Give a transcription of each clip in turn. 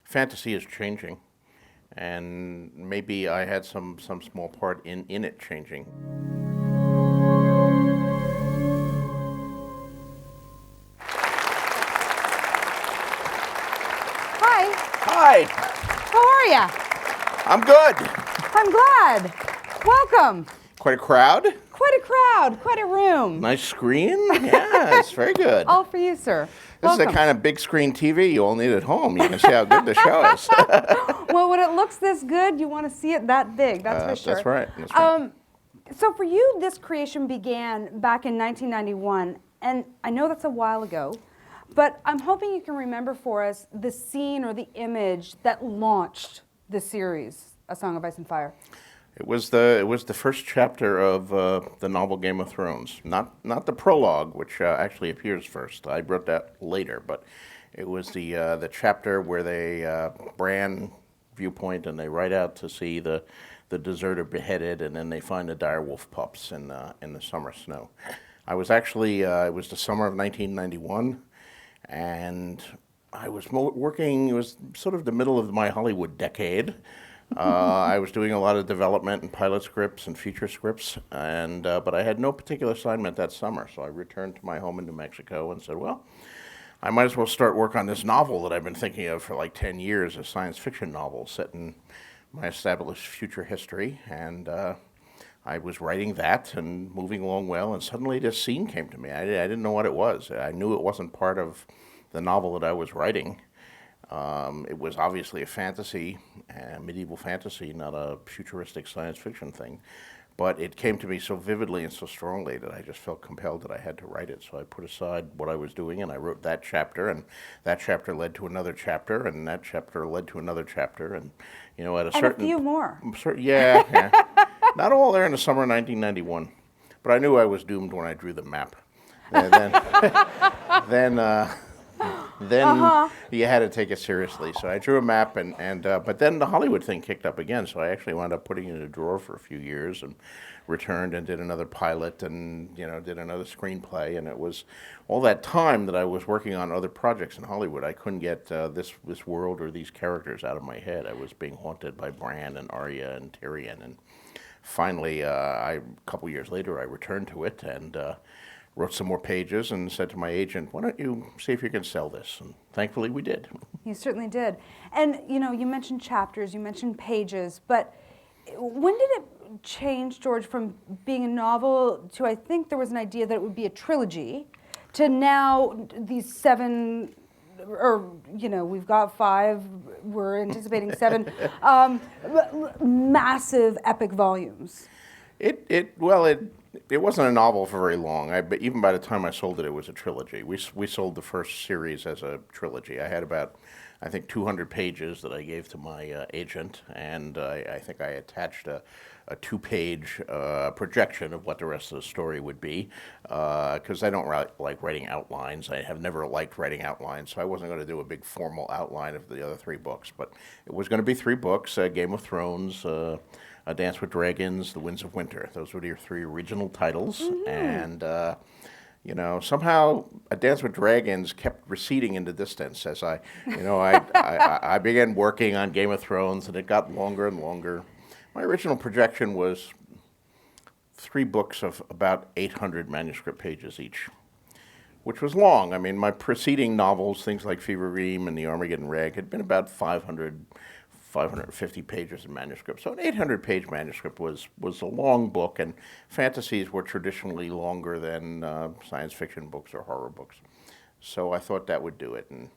fantasy is changing, and maybe I had some small part in it changing. Hi. Hi. How are ya? I'm good. I'm glad. Welcome. Quite a crowd. Quite a crowd. Quite a room. Nice screen. Yeah, it's very good. All for you, sir. This Welcome. is the kind of big screen TV you all need at home. You can see how good the show is. Well, when it looks this good, you want to see it that big. That's for sure. That's right. That's right. So for you, this creation began back in 1991, and I know that's a while ago, but I'm hoping you can remember for us the scene or the image that launched the series, A Song of Ice and Fire. It was the first chapter of the novel Game of Thrones. Not the prologue, which actually appears first. I wrote that later, but it was the chapter where they Bran viewpoint and they ride out to see the deserter beheaded, and then they find the direwolf pups in the summer snow. I was actually it was the summer of 1991, and I was working. It was sort of the middle of my Hollywood decade. I was doing a lot of development and pilot scripts and feature scripts, and but I had no particular assignment that summer, so I returned to my home in New Mexico and said, well, I might as well start work on this novel that I've been thinking of for like 10 years, a science fiction novel set in my established future history, and I was writing that and moving along well, and suddenly this scene came to me. I didn't know what it was. I knew it wasn't part of the novel that I was writing. It was obviously a fantasy, medieval fantasy, not a futuristic science fiction thing. But it came to me so vividly and so strongly that I just felt compelled that I had to write it. So I put aside what I was doing and I wrote that chapter, and that chapter led to another chapter, and that chapter led to another chapter, and you know, at a certain... And a few more. Yeah. Not all there in the summer of 1991. But I knew I was doomed when I drew the map. And then you had to take it seriously. So I drew a map, but then the Hollywood thing kicked up again. So I actually wound up putting it in a drawer for a few years and returned and did another pilot and did another screenplay. And it was all that time that I was working on other projects in Hollywood. I couldn't get this world or these characters out of my head. I was being haunted by Bran and Arya and Tyrion. And finally, a couple years later, I returned to it and wrote some more pages and said to my agent, why don't you see if you can sell this? And thankfully we did. You certainly did. And you mentioned chapters, you mentioned pages, but when did it change, George, from being a novel to, I think there was an idea that it would be a trilogy, to now these 7, or we've got 5, we're anticipating 7, massive epic volumes? It wasn't a novel for very long. But even by the time I sold it, it was a trilogy. We sold the first series as a trilogy. I had about, I think, 200 pages that I gave to my agent, and I think I attached a 2-page projection of what the rest of the story would be, because I don't like writing outlines. I have never liked writing outlines, so I wasn't going to do a big formal outline of the other 3 books. But it was going to be 3 books, Game of Thrones, A Dance with Dragons, The Winds of Winter. Those were your 3 original titles. Mm-hmm. And, somehow A Dance with Dragons kept receding into distance as I began working on Game of Thrones, and it got longer and longer. My original projection was 3 books of about 800 manuscript pages each, which was long. I mean, my preceding novels, things like Fever Dream and The Armageddon Rag, had been about 550 pages of manuscript. So an 800-page manuscript was a long book, and fantasies were traditionally longer than science fiction books or horror books. So I thought that would do it. And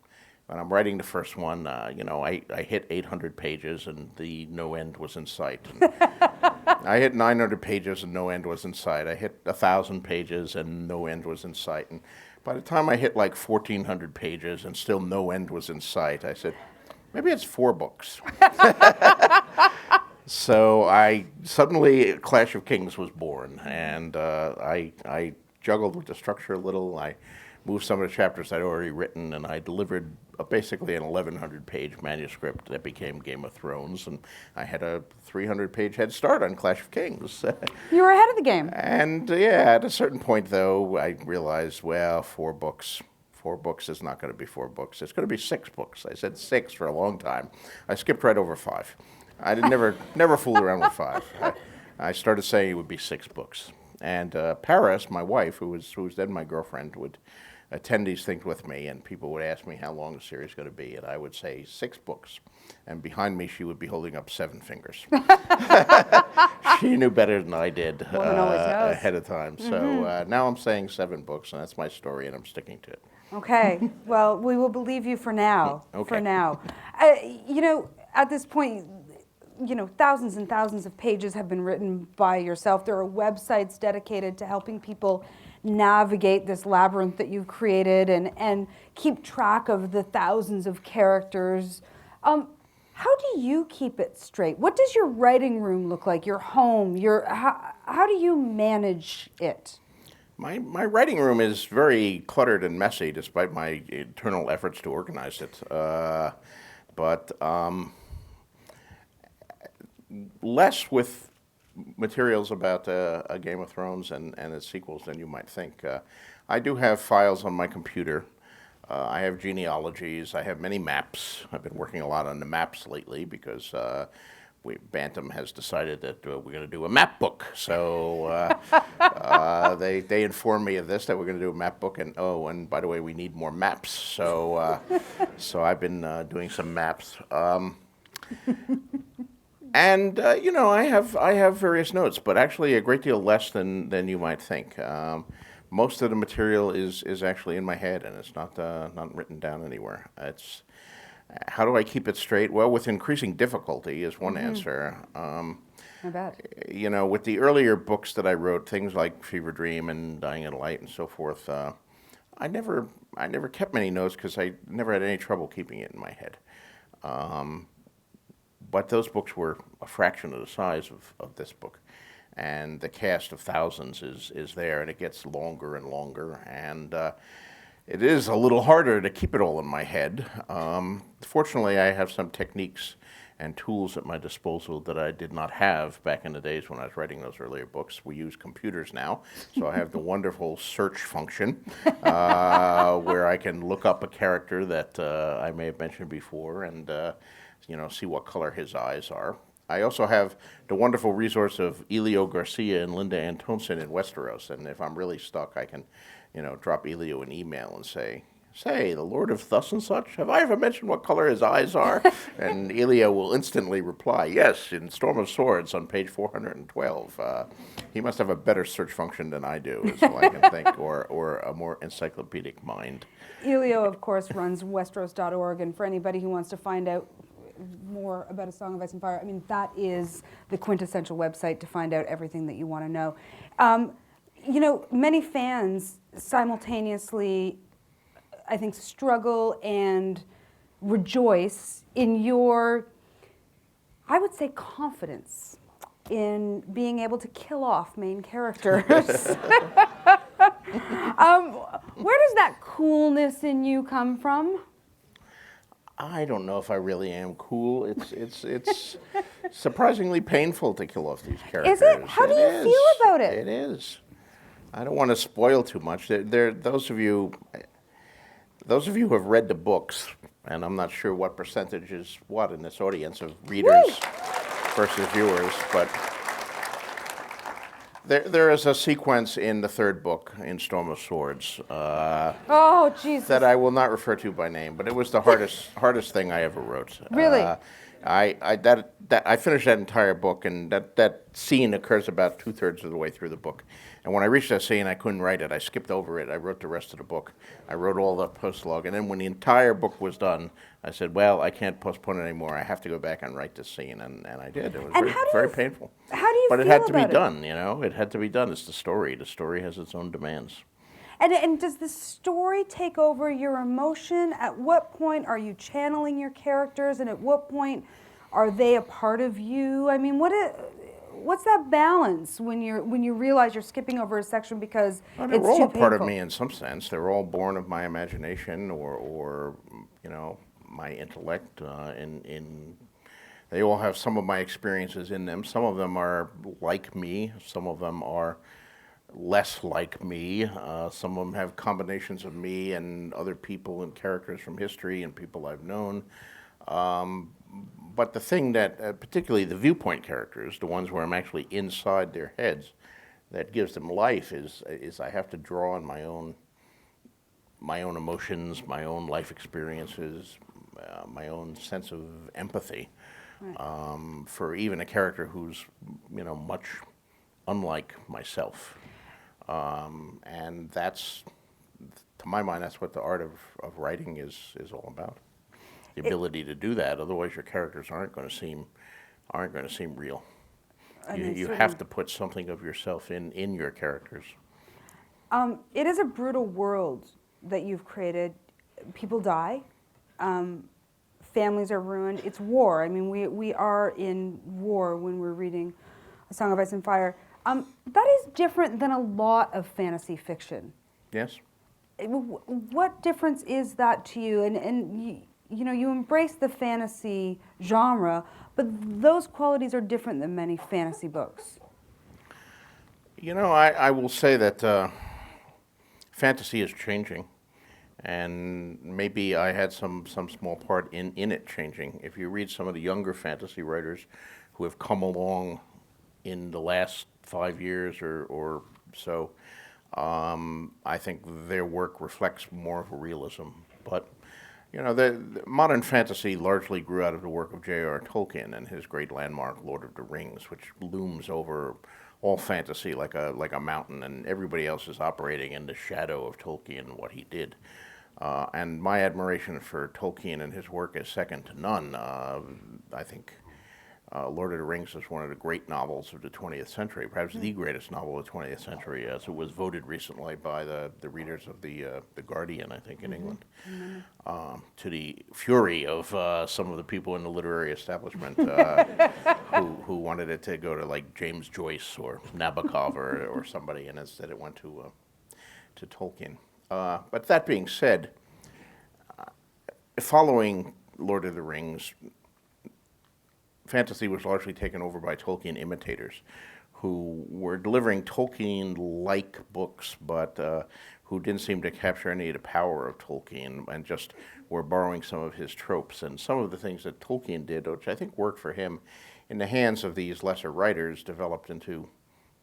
when I'm writing the first one, I hit 800 pages and the no end was in sight. And I hit 900 pages and no end was in sight. I hit 1,000 pages and no end was in sight. And by the time I hit like 1,400 pages and still no end was in sight, I said, maybe it's 4 books. So suddenly Clash of Kings was born, and I juggled with the structure a little. I moved some of the chapters I'd already written, and I delivered basically an 1,100-page manuscript that became Game of Thrones, and I had a 300-page head start on Clash of Kings. You were ahead of the game. And at a certain point, though, I realized, well, 4 books 4 books is not going to be 4 books. It's going to be 6 books. I said 6 for a long time. I skipped right over 5. I never fooled around with 5. I started saying it would be 6 books. And Paris, my wife, who was then my girlfriend, would attend these things with me, and people would ask me how long the series is going to be, and I would say 6 books. And behind me, she would be holding up 7 fingers. She knew better than I did ahead of time. So now I'm saying 7 books, and that's my story, and I'm sticking to it. Okay. Well, we will believe you for now. Okay. For now. At this point, thousands and thousands of pages have been written by yourself. There are websites dedicated to helping people navigate this labyrinth that you've created and keep track of the thousands of characters. How do you keep it straight? What does your writing room look like? Your home? How do you manage it? My writing room is very cluttered and messy, despite my eternal efforts to organize it. But less with materials about a Game of Thrones and its sequels than you might think. I do have files on my computer. I have genealogies. I have many maps. I've been working a lot on the maps lately because Bantam has decided that we're going to do a map book. So they informed me of this, that we're going to do a map book, and by the way, we need more maps. So so I've been doing some maps. And I have various notes, but actually a great deal less than you might think. Most of the material is actually in my head, and it's not written down anywhere. It's how do I keep it straight? Well, with increasing difficulty is one answer. I bet. With the earlier books that I wrote, things like Fever Dream and Dying in Light and so forth, I never kept many notes because I never had any trouble keeping it in my head. But those books were a fraction of the size of this book. And the cast of thousands is there, and it gets longer and longer. And it is a little harder to keep it all in my head. Fortunately, I have some techniques and tools at my disposal that I did not have back in the days when I was writing those earlier books. We use computers now, so I have the wonderful search function where I can look up a character that I may have mentioned before and see what color his eyes are. I also have the wonderful resource of Elio Garcia and Linda Antonsen in Westeros, and if I'm really stuck, I can, drop Elio an email and say, the Lord of thus and such, have I ever mentioned what color his eyes are? And Elio will instantly reply, yes, in Storm of Swords on page 412. He must have a better search function than I do, is all I can think, or a more encyclopedic mind. Elio, of course, runs Westeros.org, and for anybody who wants to find out more about A Song of Ice and Fire, that is the quintessential website to find out everything that you want to know. Many fans simultaneously, I think, struggle and rejoice in your, I would say, confidence in being able to kill off main characters. Where does that coolness in you come from? I don't know if I really am cool. It's surprisingly painful to kill off these characters. Is it? How do you feel about it? It is. I don't want to spoil too much. Those of you who have read the books, and I'm not sure what percentage is what in this audience of readers versus viewers, but there is a sequence in the 3rd book in Storm of Swords. Oh, Jesus! That I will not refer to by name, but it was the hardest thing I ever wrote. Really? I finished that entire book, and that scene occurs about 2/3 of the way through the book. And when I reached that scene, I couldn't write it. I skipped over it. I wrote the rest of the book. I wrote all the postlogue, and then when the entire book was done, I said, "Well, I can't postpone it anymore. I have to go back and write this scene," and I did. It was very painful. How do you But feel it had to be about it? done. It had to be done. It's the story. The story has its own demands. And does the story take over your emotion? At what point are you channeling your characters, and at what point are they a part of you? What's that balance when you realize you're skipping over a section because it's too painful? They're all a part of me in some sense. They're all born of my imagination or my intellect. They all have some of my experiences in them. Some of them are like me. Some of them are less like me. Some of them have combinations of me and other people and characters from history and people I've known. But the thing that, particularly the viewpoint characters, the ones where I'm actually inside their heads, that gives them life is I have to draw on my own emotions, my own life experiences, my own sense of empathy, for even a character who's much unlike myself. And that's, to my mind, that's what the art of writing is all about. The ability to do that. Otherwise, your characters aren't going to seem real. You have to put something of yourself in your characters. It is a brutal world that you've created. People die. Families are ruined. It's war. I mean, we are in war when we're reading A Song of Ice and Fire. That is different than a lot of fantasy fiction. Yes. What difference is that to you? And you embrace the fantasy genre, but those qualities are different than many fantasy books. I will say that fantasy is changing, and maybe I had some small part in it changing. If you read some of the younger fantasy writers who have come along in the last 5 years or so, I think their work reflects more of a realism. But the modern fantasy largely grew out of the work of J.R. Tolkien and his great landmark Lord of the Rings, which looms over all fantasy like a mountain, and everybody else is operating in the shadow of Tolkien and what he did. And my admiration for Tolkien and his work is second to none. I think Lord of the Rings is one of the great novels of the 20th century, perhaps the greatest novel of the 20th century, as it was voted recently by the readers of the Guardian, I think, in England, to the fury of some of the people in the literary establishment who wanted it to go to like James Joyce or Nabokov or somebody, and instead it went to Tolkien. But that being said, following Lord of the Rings, fantasy was largely taken over by Tolkien imitators, who were delivering Tolkien-like books, but who didn't seem to capture any of the power of Tolkien and just were borrowing some of his tropes. And some of the things that Tolkien did, which I think worked for him, in the hands of these lesser writers, developed into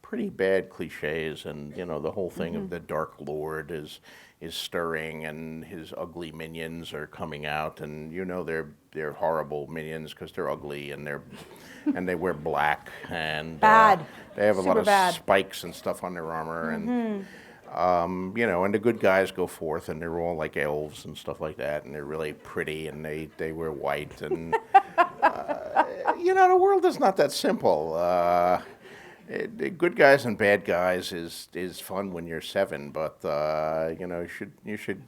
pretty bad cliches. And the whole thing of the Dark Lord is stirring, and his ugly minions are coming out, and they're horrible minions because they're ugly and they wear black, and bad. They have a lot of bad. spikes and stuff on their armor, and and the good guys go forth, and they're all like elves and stuff like that, and they're really pretty, and they wear white, and the world is not that simple. Good guys and bad guys is fun when you're 7, but you should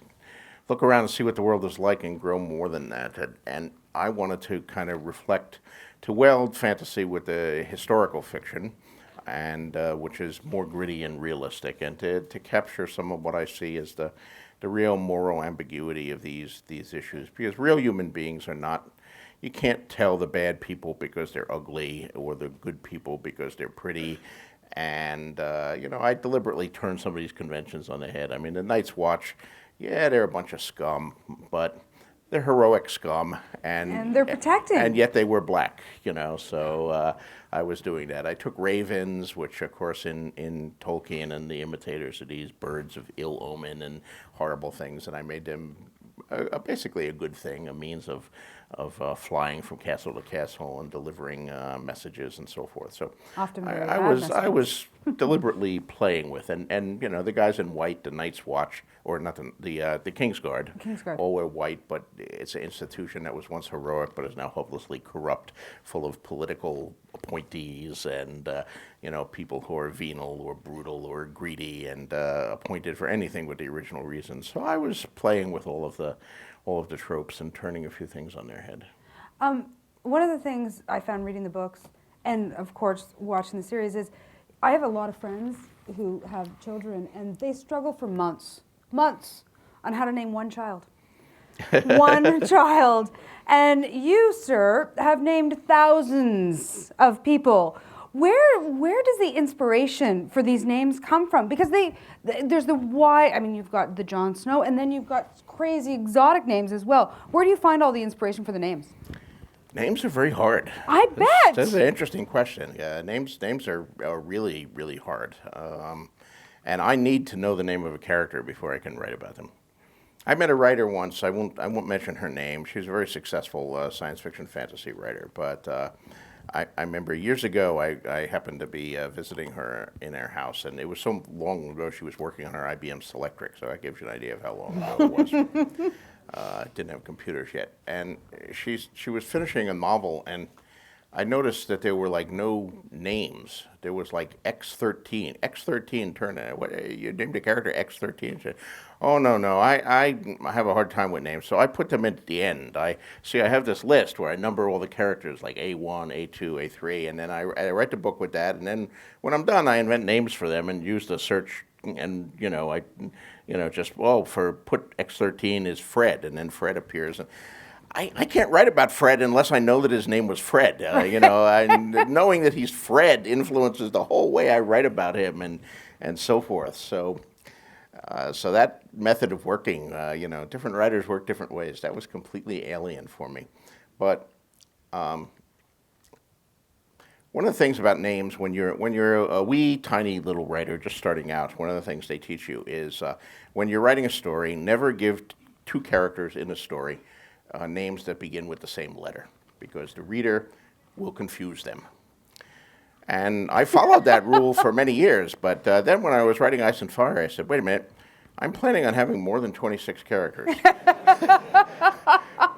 look around and see what the world is like and grow more than that. And I wanted to kind of reflect, to weld fantasy with the historical fiction, and which is more gritty and realistic, and to capture some of what I see as the real moral ambiguity of these issues, because real human beings are not. You can't tell the bad people because they're ugly or the good people because they're pretty. And, I deliberately turn some of these conventions on the head. I mean, the Night's Watch, yeah, they're a bunch of scum, but they're heroic scum. And they're protecting. And yet they were black, so I was doing that. I took ravens, which, of course, in Tolkien and the imitators are these birds of ill omen and horrible things, and I made them basically a good thing, a means of flying from castle to castle and delivering messages and so forth. So often I was deliberately playing with, and the guys in white, the Night's Watch, or not the King's Guard, all wear white, but it's an institution that was once heroic but is now hopelessly corrupt, full of political appointees and people who are venal or brutal or greedy and appointed for anything but the original reason. So I was playing with all of the tropes and turning a few things on their head. One of the things I found reading the books, and of course watching the series, is I have a lot of friends who have children, and they struggle for months on how to name one child. One child. And you, sir, have named thousands of people. Where does the inspiration for these names come from? Because there's the wide, I mean, you've got the Jon Snow, and then you've got crazy exotic names as well. Where do you find all the inspiration for the names? Names are very hard. I bet. That's an interesting question. Yeah, names are really, really hard. And I need to know the name of a character before I can write about them. I met a writer once. I won't mention her name. She's a very successful science fiction fantasy writer. But I remember years ago I happened to be visiting her in her house, and it was so long ago she was working on her IBM Selectric. So that gives you an idea of how long ago it was. Didn't have computers yet, and she was finishing a novel, and I noticed that there were like no names. There was like X13. X13 turned in. What, you named a character X13? She said, oh, no. I have a hard time with names, so I put them at the end. I have this list where I number all the characters, like A1, A2, A3, and then I write the book with that, and then when I'm done, I invent names for them and use the search, and put X13 is Fred, and then Fred appears. And I can't write about Fred unless I know that his name was Fred. Knowing that he's Fred influences the whole way I write about him and so forth. So that method of working, different writers work different ways. That was completely alien for me. But one of the things about names, when you're a wee tiny little writer just starting out, one of the things they teach you is when you're writing a story, never give two characters in a story names that begin with the same letter, because the reader will confuse them. And I followed that rule for many years, but then when I was writing Ice and Fire, I said, wait a minute, I'm planning on having more than 26 characters.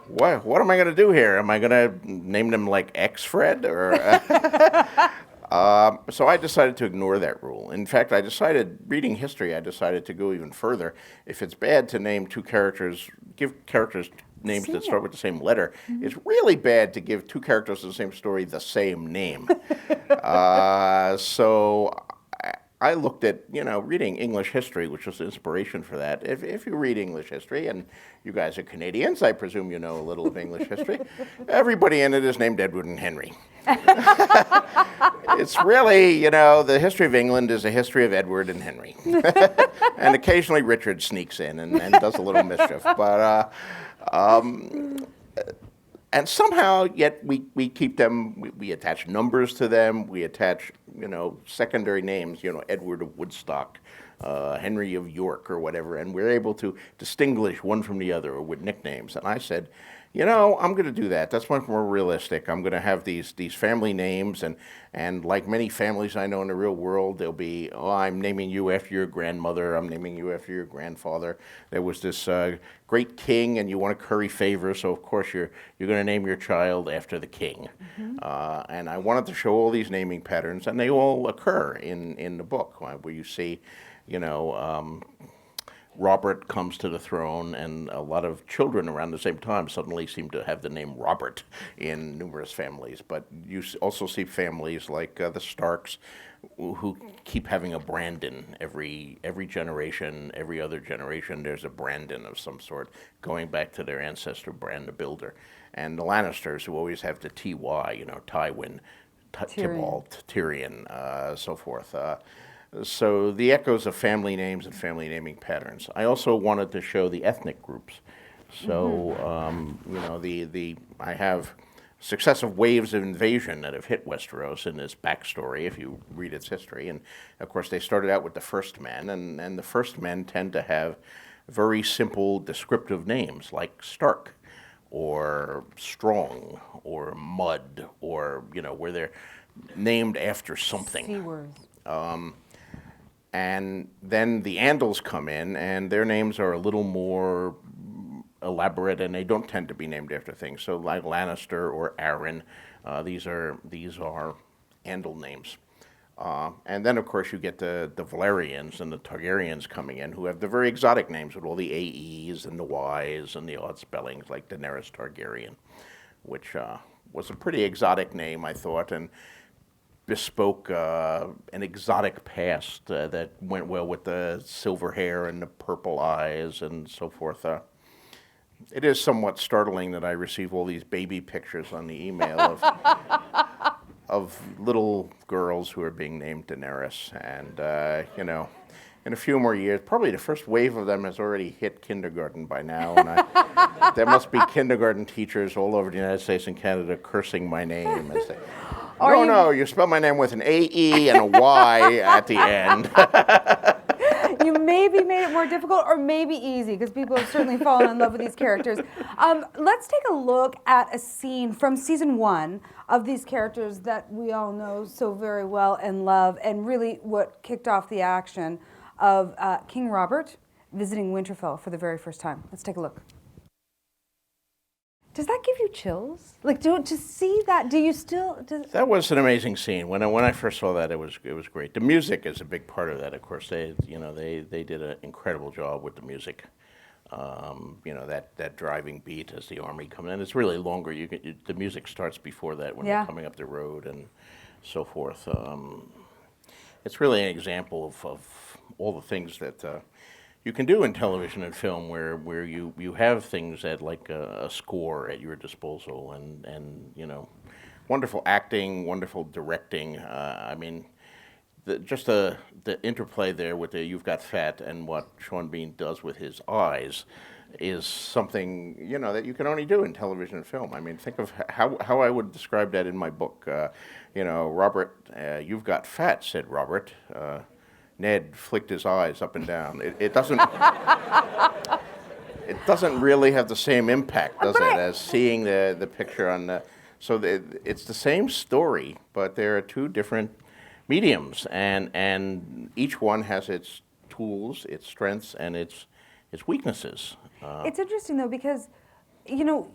What am I going to do here? Am I going to name them like X-Fred? So I decided to ignore that rule. In fact, reading history, I decided to go even further. If it's bad to name two characters, give characters names that start with the same letter. Mm-hmm. It's really bad to give two characters in the same story the same name. So I looked at, reading English history, which was the inspiration for that. If you read English history, and you guys are Canadians, I presume you know a little of English history, everybody in it is named Edward and Henry. It's really, the history of England is a history of Edward and Henry. And occasionally Richard sneaks in and does a little mischief. But and somehow, yet we keep them, we attach numbers to them, we attach, secondary names, Edward of Woodstock, Henry of York or whatever, and we're able to distinguish one from the other with nicknames. And I said, I'm going to do that. That's much more realistic. I'm going to have these family names, and like many families I know in the real world, they'll be, I'm naming you after your grandmother, I'm naming you after your grandfather. There was this great king, and you want to curry favor, so of course you're going to name your child after the king. Mm-hmm. And I wanted to show all these naming patterns, and they all occur in the book, where you see, Robert comes to the throne, and a lot of children around the same time suddenly seem to have the name Robert in numerous families. But you also see families like the Starks, who keep having a Brandon every generation, every other generation. There's a Brandon of some sort, going back to their ancestor Bran the Builder. And the Lannisters, who always have the T-Y, Tywin, Tybalt, Tyrion, so forth. So the echoes of family names and family naming patterns. I also wanted to show the ethnic groups. So, I have successive waves of invasion that have hit Westeros in this backstory, if you read its history. And of course, they started out with the First Men, and the First Men tend to have very simple descriptive names like Stark, or Strong, or Mud, or, where they're named after something. C words. And then the Andals come in, and their names are a little more elaborate, and they don't tend to be named after things. So like Lannister or Arryn, these are Andal names. And then, of course, you get the Valerians and the Targaryens coming in, who have the very exotic names with all the AEs and the Ys and the odd spellings, like Daenerys Targaryen, which was a pretty exotic name, I thought, and bespoke an exotic past that went well with the silver hair and the purple eyes and so forth. It is somewhat startling that I receive all these baby pictures on the email of little girls who are being named Daenerys, and you know, in a few more years, probably the first wave of them has already hit kindergarten by now, and there must be kindergarten teachers all over the United States and Canada cursing my name and say, no, you spell my name with an A-E and a Y at the end. You maybe made it more difficult or maybe easy, because people have certainly fallen in love with these characters. Let's take a look at a scene from season 1 of these characters that we all know so very well and love, and really what kicked off the action of King Robert visiting Winterfell for the very first time. Let's take a look. Does that give you chills? Like, to see that, do you still? That was an amazing scene. When I first saw that, it was great. The music is a big part of that. Of course, they did an incredible job with the music. You know, that driving beat as the army comes in. It's really longer. The music starts before that when they're coming up the road and so forth. It's really an example of all the things that you can do in television and film, where you have things at like a score at your disposal, and you know, wonderful acting, wonderful directing. I mean, just the interplay there with the "You've Got Fat" and what Sean Bean does with his eyes is something, you know, that you can only do in television and film. I mean, think of how I would describe that in my book. You know, Robert, "You've got fat," said Robert. Ned flicked his eyes up and down. It doesn't. It doesn't really have the same impact, does it, as seeing the picture on the. So it's the same story, but there are two different mediums, and each one has its tools, its strengths, and its weaknesses. It's interesting though, because, you know,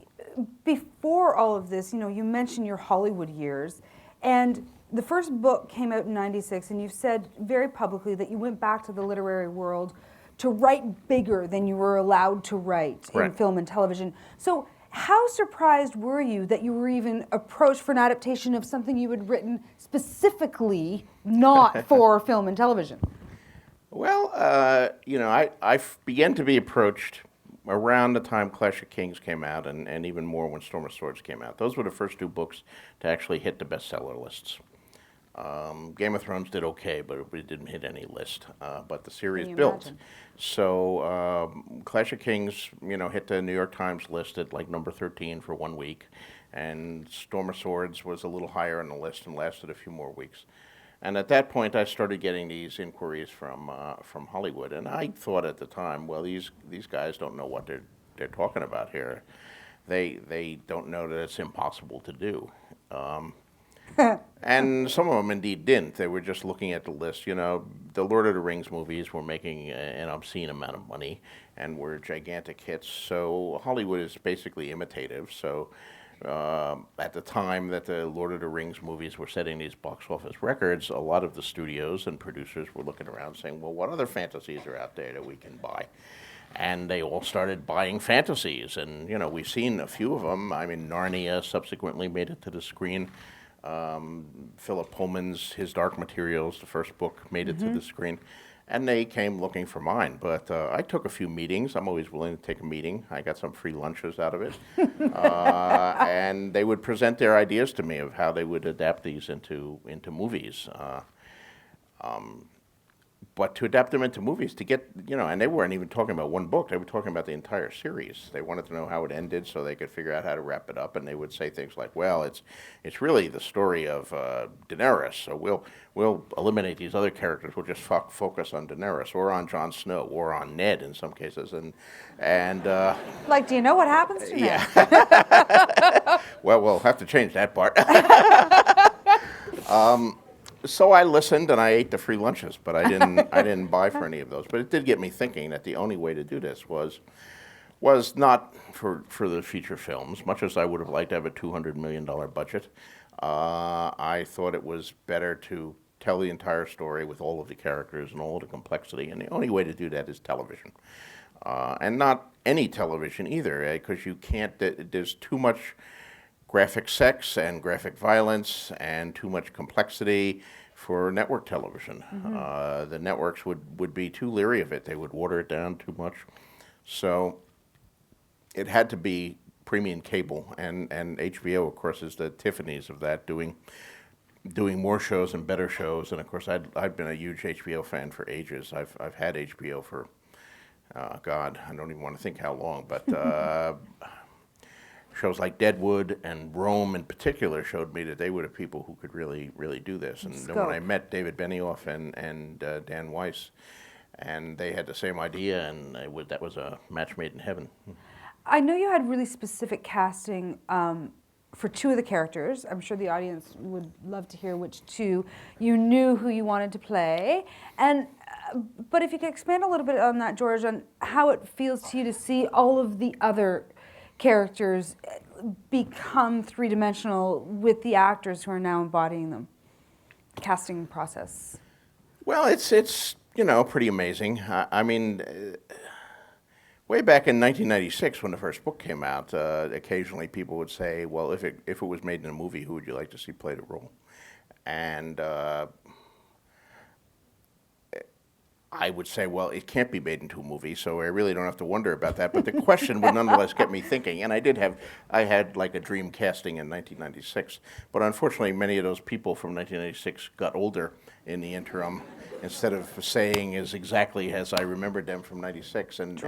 before all of this, you know, you mentioned your Hollywood years, and the first book came out in '96, and you've said very publicly that you went back to the literary world to write bigger than you were allowed to write in film and television. So how surprised were you that you were even approached for an adaptation of something you had written specifically not for film and television? Well, you know, I began to be approached around the time Clash of Kings came out, and even more when Storm of Swords came out. Those were the first two books to actually hit the bestseller lists. Game of Thrones did okay, but it didn't hit any list. But the series built. Imagine? So Clash of Kings, you know, hit the New York Times list at like number 13 for 1 week, and Storm of Swords was a little higher on the list and lasted a few more weeks. And at that point, I started getting these inquiries from Hollywood, and I thought at the time, well, these guys don't know what they're talking about here. They don't know that it's impossible to do. And some of them indeed didn't. They were just looking at the list. You know, the Lord of the Rings movies were making an obscene amount of money and were gigantic hits. So Hollywood is basically imitative. So at the time that the Lord of the Rings movies were setting these box office records, a lot of the studios and producers were looking around saying, well, what other fantasies are out there that we can buy? And they all started buying fantasies. And, you know, we've seen a few of them. I mean, Narnia subsequently made it to the screen. Philip Pullman's His Dark Materials, the first book, made it to the screen. And they came looking for mine. But I took a few meetings. I'm always willing to take a meeting. I got some free lunches out of it. And they would present their ideas to me of how they would adapt these into movies. But to adapt them into movies, to get, you know, and they weren't even talking about one book, they were talking about the entire series. They wanted to know how it ended so they could figure out how to wrap it up, and they would say things like, well, it's really the story of Daenerys, so we'll eliminate these other characters, we'll just focus on Daenerys, or on Jon Snow, or on Ned in some cases, and like, do you know what happens to Ned? Yeah. Well, we'll have to change that part. So I listened and I ate the free lunches, but I didn't buy for any of those. But it did get me thinking that the only way to do this was not for the feature films, much as I would have liked to have a $200 million budget. I thought it was better to tell the entire story with all of the characters and all the complexity, and the only way to do that is television. And not any television either, because you can't, there's too much graphic sex and graphic violence and too much complexity for network television. The networks would be too leery of it. They would water it down too much. So it had to be premium cable, and HBO, of course, is the Tiffany's of that, doing doing more shows and better shows. And of course, I've been a huge HBO fan for ages. I've had HBO for, God, I don't even want to think how long, but shows like Deadwood and Rome in particular showed me that they were the people who could really, really do this. And then when I met David Benioff and Dan Weiss, and they had the same idea, and that was a match made in heaven. I know you had really specific casting for two of the characters. I'm sure the audience would love to hear which two you knew who you wanted to play. And but if you could expand a little bit on that, George, on how it feels to you to see all of the other characters become three-dimensional with the actors who are now embodying them. Casting process. Well, it's pretty amazing. I mean, way back in 1996, when the first book came out, occasionally people would say, "Well, if it was made in a movie, who would you like to see play the role?" And I would say, well, it can't be made into a movie, so I really don't have to wonder about that. But the question would nonetheless get me thinking. And I had like a dream casting in 1996. But unfortunately, many of those people from 1996 got older in the interim, instead of saying as exactly as I remembered them from 96. And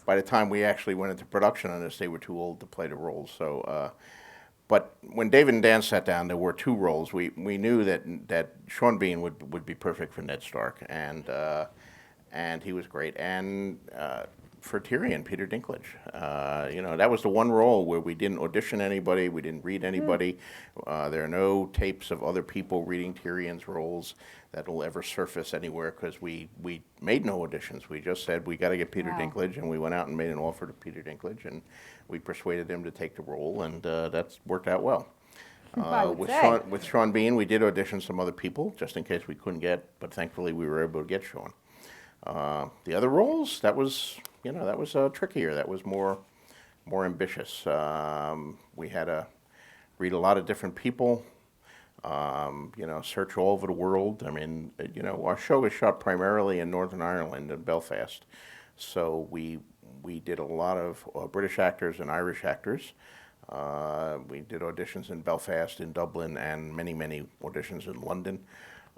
by the time we actually went into production on this, they were too old to play the roles. So, but when David and Dan sat down, there were two roles. We knew that Sean Bean would be perfect for Ned Stark, and he was great. And for Tyrion, Peter Dinklage. That was the one role where we didn't audition anybody, we didn't read anybody. There are no tapes of other people reading Tyrion's roles that'll ever surface anywhere, because we made no auditions. We just said, we got to get Peter Dinklage, and we went out and made an offer to Peter Dinklage, and we persuaded him to take the role, and that's worked out well. With Sean Bean, we did audition some other people, just in case we couldn't get, but thankfully we were able to get Sean. The other roles, that was trickier. That was more ambitious. We had to read a lot of different people, search all over the world. I mean, our show is shot primarily in Northern Ireland and Belfast, so we did a lot of British actors and Irish actors. We did auditions in Belfast, in Dublin, and many, many auditions in London.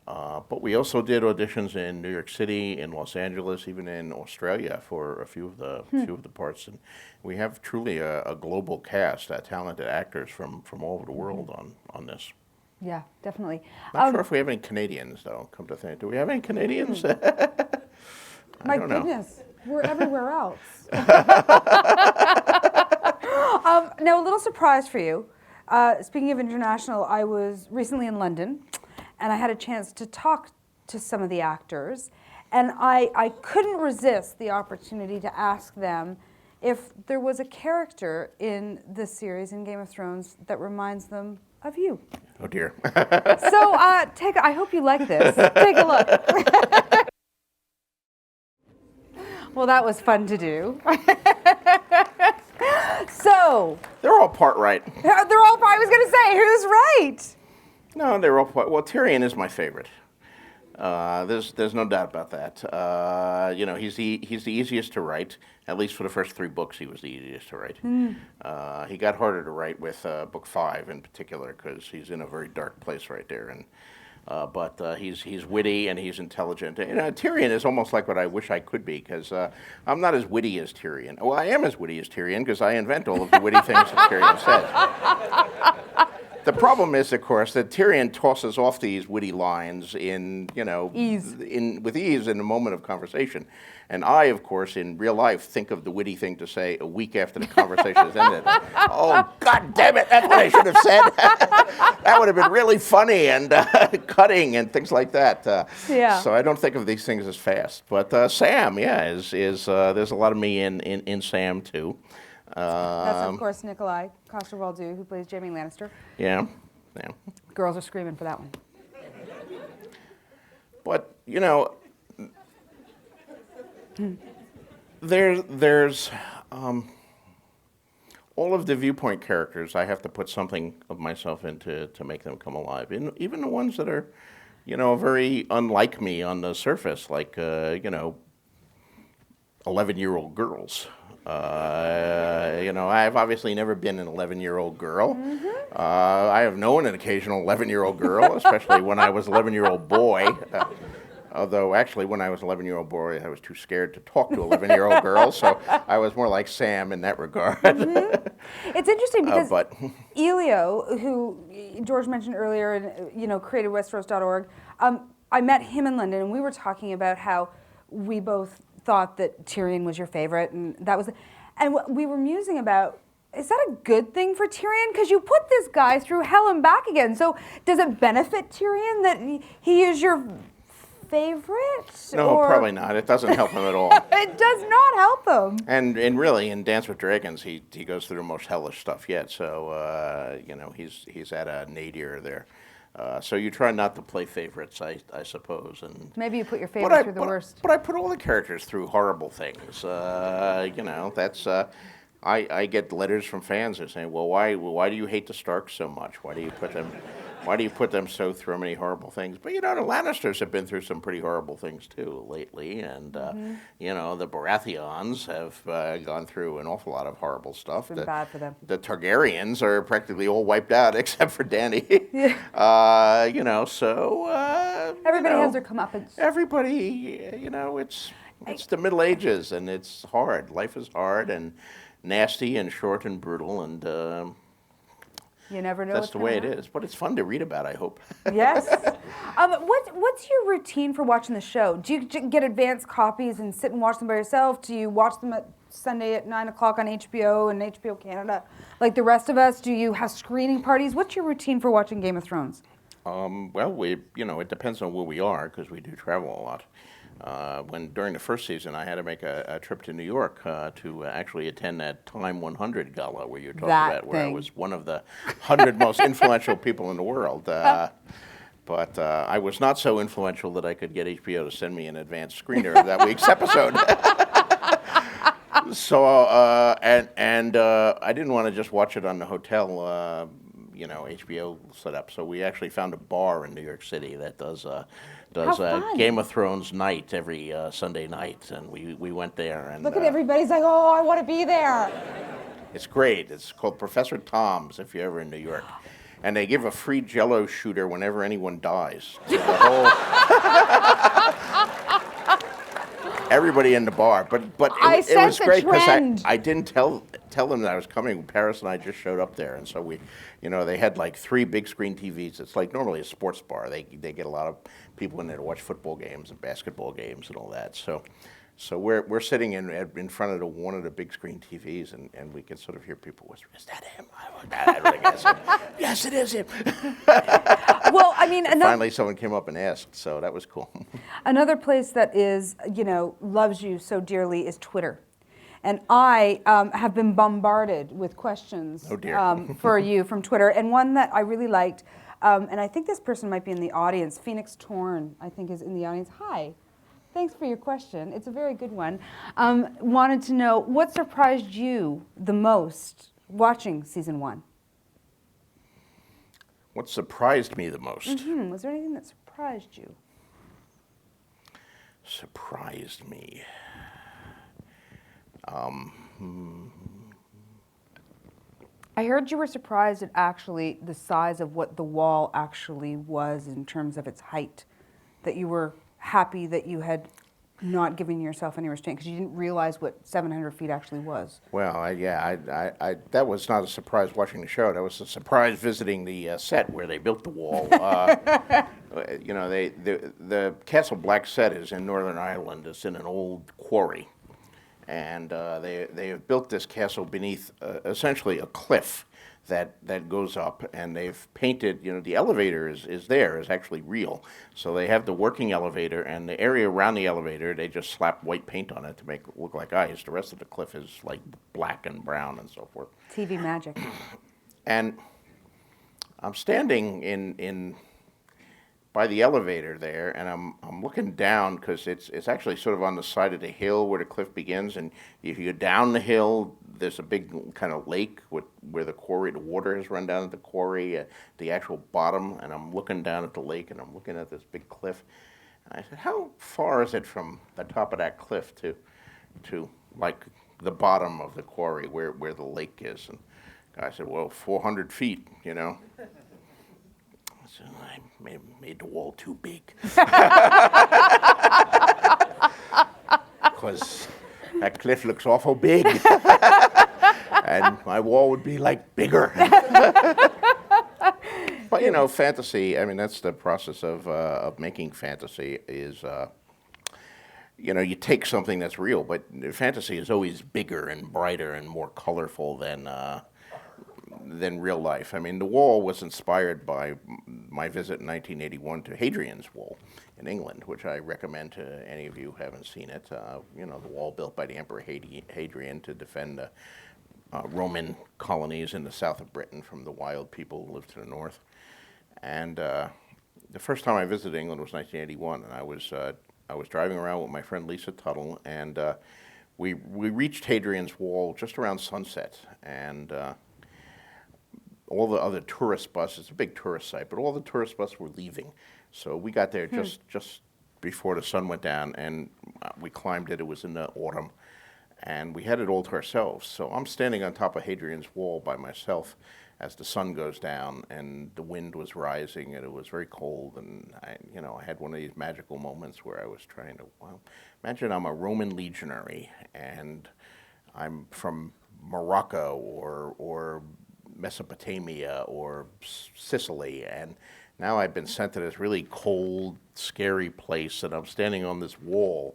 But we also did auditions in New York City, in Los Angeles, even in Australia for a few of the parts. And we have truly a global cast, talented actors from all over the world on this. Yeah, definitely. Not sure if we have any Canadians, though, come to think. Do we have any Canadians? My goodness, we're everywhere else. Now, a little surprise for you. Speaking of international, I was recently in London, and I had a chance to talk to some of the actors, and I couldn't resist the opportunity to ask them if there was a character in this series in Game of Thrones that reminds them of you. Oh dear. So I hope you like this. Take a look. Well, that was fun to do. So they're all part right. They're all part. I was going to say, who's right? No, they're all part. Well, Tyrion is my favorite. There's no doubt about that. He's the easiest to write. At least for the first 3 books, he was the easiest to write. He got harder to write with book 5 in particular, because he's in a very dark place right there. And but he's witty and he's intelligent. Tyrion is almost like what I wish I could be, because I'm not as witty as Tyrion. Well, I am as witty as Tyrion, because I invent all of the witty things that Tyrion says. The problem is, of course, that Tyrion tosses off these witty lines with ease in a moment of conversation. And I, of course, in real life, think of the witty thing to say a week after the conversation has ended. Oh, God damn it, that's what I should have said. That would have been really funny and cutting and things like that. So I don't think of these things as fast. But Sam, there's a lot of me in Sam, too. That's, of course, Nikolai Coster-Waldau, who plays Jaime Lannister. Yeah. Girls are screaming for that one. But, there's all of the viewpoint characters, I have to put something of myself into to make them come alive. And even the ones that are, very unlike me on the surface, like, 11-year-old girls. I've obviously never been an 11-year-old girl. I have known an occasional 11-year-old girl, especially when I was 11-year-old boy. Although, actually, when I was 11-year-old boy, I was too scared to talk to 11-year-old girls, so I was more like Sam in that regard. It's interesting because But Elio, who George mentioned earlier, and created Westeros.org, I met him in London, and we were talking about how we both thought that Tyrion was your favorite, and that was, and what we were musing about. Is that a good thing for Tyrion? Because you put this guy through hell and back again. So does it benefit Tyrion that he is your favorite? no, probably not. It doesn't help him at all. It does not help him. And really, in Dance with Dragons, he goes through the most hellish stuff yet. So he's at a nadir there. So you try not to play favorites, I suppose. And Maybe you put your favorite through the worst. But I put all the characters through horrible things. That's. I get letters from fans that say, "Well, why do you hate the Starks so much? Why do you put them so through many horrible things?" But the Lannisters have been through some pretty horrible things too lately, and the Baratheons have gone through an awful lot of horrible stuff. It's been bad for them. The Targaryens are practically all wiped out except for Dany. Yeah. Everybody has their comeuppance. Everybody, it's the Middle Ages, and it's hard. Life is hard and nasty and short and brutal, and you never know. That's the way it is. But it's fun to read about, I hope. Yes. What's your routine for watching the show? Do you get advanced copies and sit and watch them by yourself? Do you watch them at Sunday at 9 o'clock on HBO and HBO Canada, like the rest of us? Do you have screening parties? What's your routine for watching Game of Thrones? It depends on where we are, because we do travel a lot. During the first season, I had to make a trip to New York to actually attend that Time 100 gala where you're talking about, where I was one of the 100 most influential people in the world. But I was not so influential that I could get HBO to send me an advanced screener of that week's episode. So, I didn't want to just watch it on the hotel, HBO set up. So we actually found a bar in New York City that does Game of Thrones night every Sunday night, and we went there. And look at everybody's like, oh, I want to be there. It's great. It's called Professor Tom's if you're ever in New York, and they give a free Jell-O shooter whenever anyone dies. So the whole everybody in the bar, but it was great because I didn't tell them that I was coming. Paris and I just showed up there, and so they had like 3 big screen TVs. It's like normally a sports bar. They get a lot of people in there to watch football games and basketball games and all that. So we're sitting in front of one of the big screen TVs, and we can sort of hear people whisper, "Is that him?" Yes, it is him. Well, I mean, finally someone came up and asked, so that was cool. Another place that is, loves you so dearly is Twitter. And I have been bombarded with questions for you from Twitter. And one that I really liked, and I think this person might be in the audience, Phoenix Torn, I think is in the audience. Hi. Thanks for your question. It's a very good one. Wanted to know, what surprised you the most watching season 1? What surprised me the most? Mm-hmm. Was there anything that surprised you? Surprised me. I heard you were surprised at actually the size of what the wall actually was in terms of its height, that you were happy that you had not given yourself any restraint because you didn't realize what 700 feet actually was. Well, I that was not a surprise watching the show. That was a surprise visiting the set where they built the wall. The Castle Black set is in Northern Ireland. It's in an old quarry, and they have built this castle beneath essentially a cliff that goes up, and they've painted, the elevator is actually real. So they have the working elevator, and the area around the elevator, they just slap white paint on it to make it look like ice. The rest of the cliff is like black and brown and so forth. TV magic. And I'm standing in by the elevator there, and I'm looking down because it's actually sort of on the side of the hill where the cliff begins, and if you go down the hill, there's a big kind of lake where the water has run down at the quarry, the actual bottom, and I'm looking down at the lake, and I'm looking at this big cliff, and I said, how far is it from the top of that cliff to like the bottom of the quarry where the lake is. And the guy said, well, 400 feet, you know. I said, I made the wall too big. Because that cliff looks awful big. And my wall would be like bigger. But you know, fantasy, I mean, that's the process of making fantasy is, you know, you take something that's real, but fantasy is always bigger and brighter and more colorful than real life. I mean, the wall was inspired by my visit in 1981 to Hadrian's Wall in England, which I recommend to any of you who haven't seen it. You know, the wall built by the Emperor Hadrian to defend the Roman colonies in the south of Britain from the wild people who lived to the north. And the first time I visited England was 1981, and I was driving around with my friend Lisa Tuttle, and we reached Hadrian's Wall just around sunset, and all the other tourist buses, it's a big tourist site, but all the tourist buses were leaving. So we got there just before the sun went down, and we climbed it. It was in the autumn, and we had it all to ourselves. So I'm standing on top of Hadrian's Wall by myself as the sun goes down, and the wind was rising, and it was very cold, and I had one of these magical moments where I was trying to, well, imagine I'm a Roman legionary, and I'm from Morocco or Mesopotamia or Sicily, and now I've been sent to this really cold, scary place, and I'm standing on this wall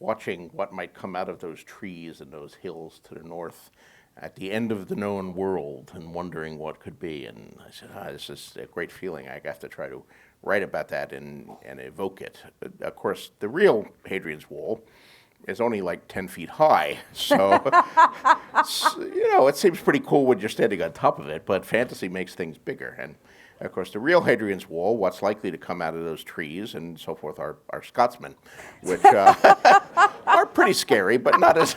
watching what might come out of those trees and those hills to the north at the end of the known world and wondering what could be. And I said, this is a great feeling. I have to try to write about that and evoke it. But of course, the real Hadrian's Wall is only like 10 feet high. So, you know, it seems pretty cool when you're standing on top of it, but fantasy makes things bigger. And of course, the real Hadrian's Wall, what's likely to come out of those trees and so forth, are Scotsmen, which are pretty scary, but not as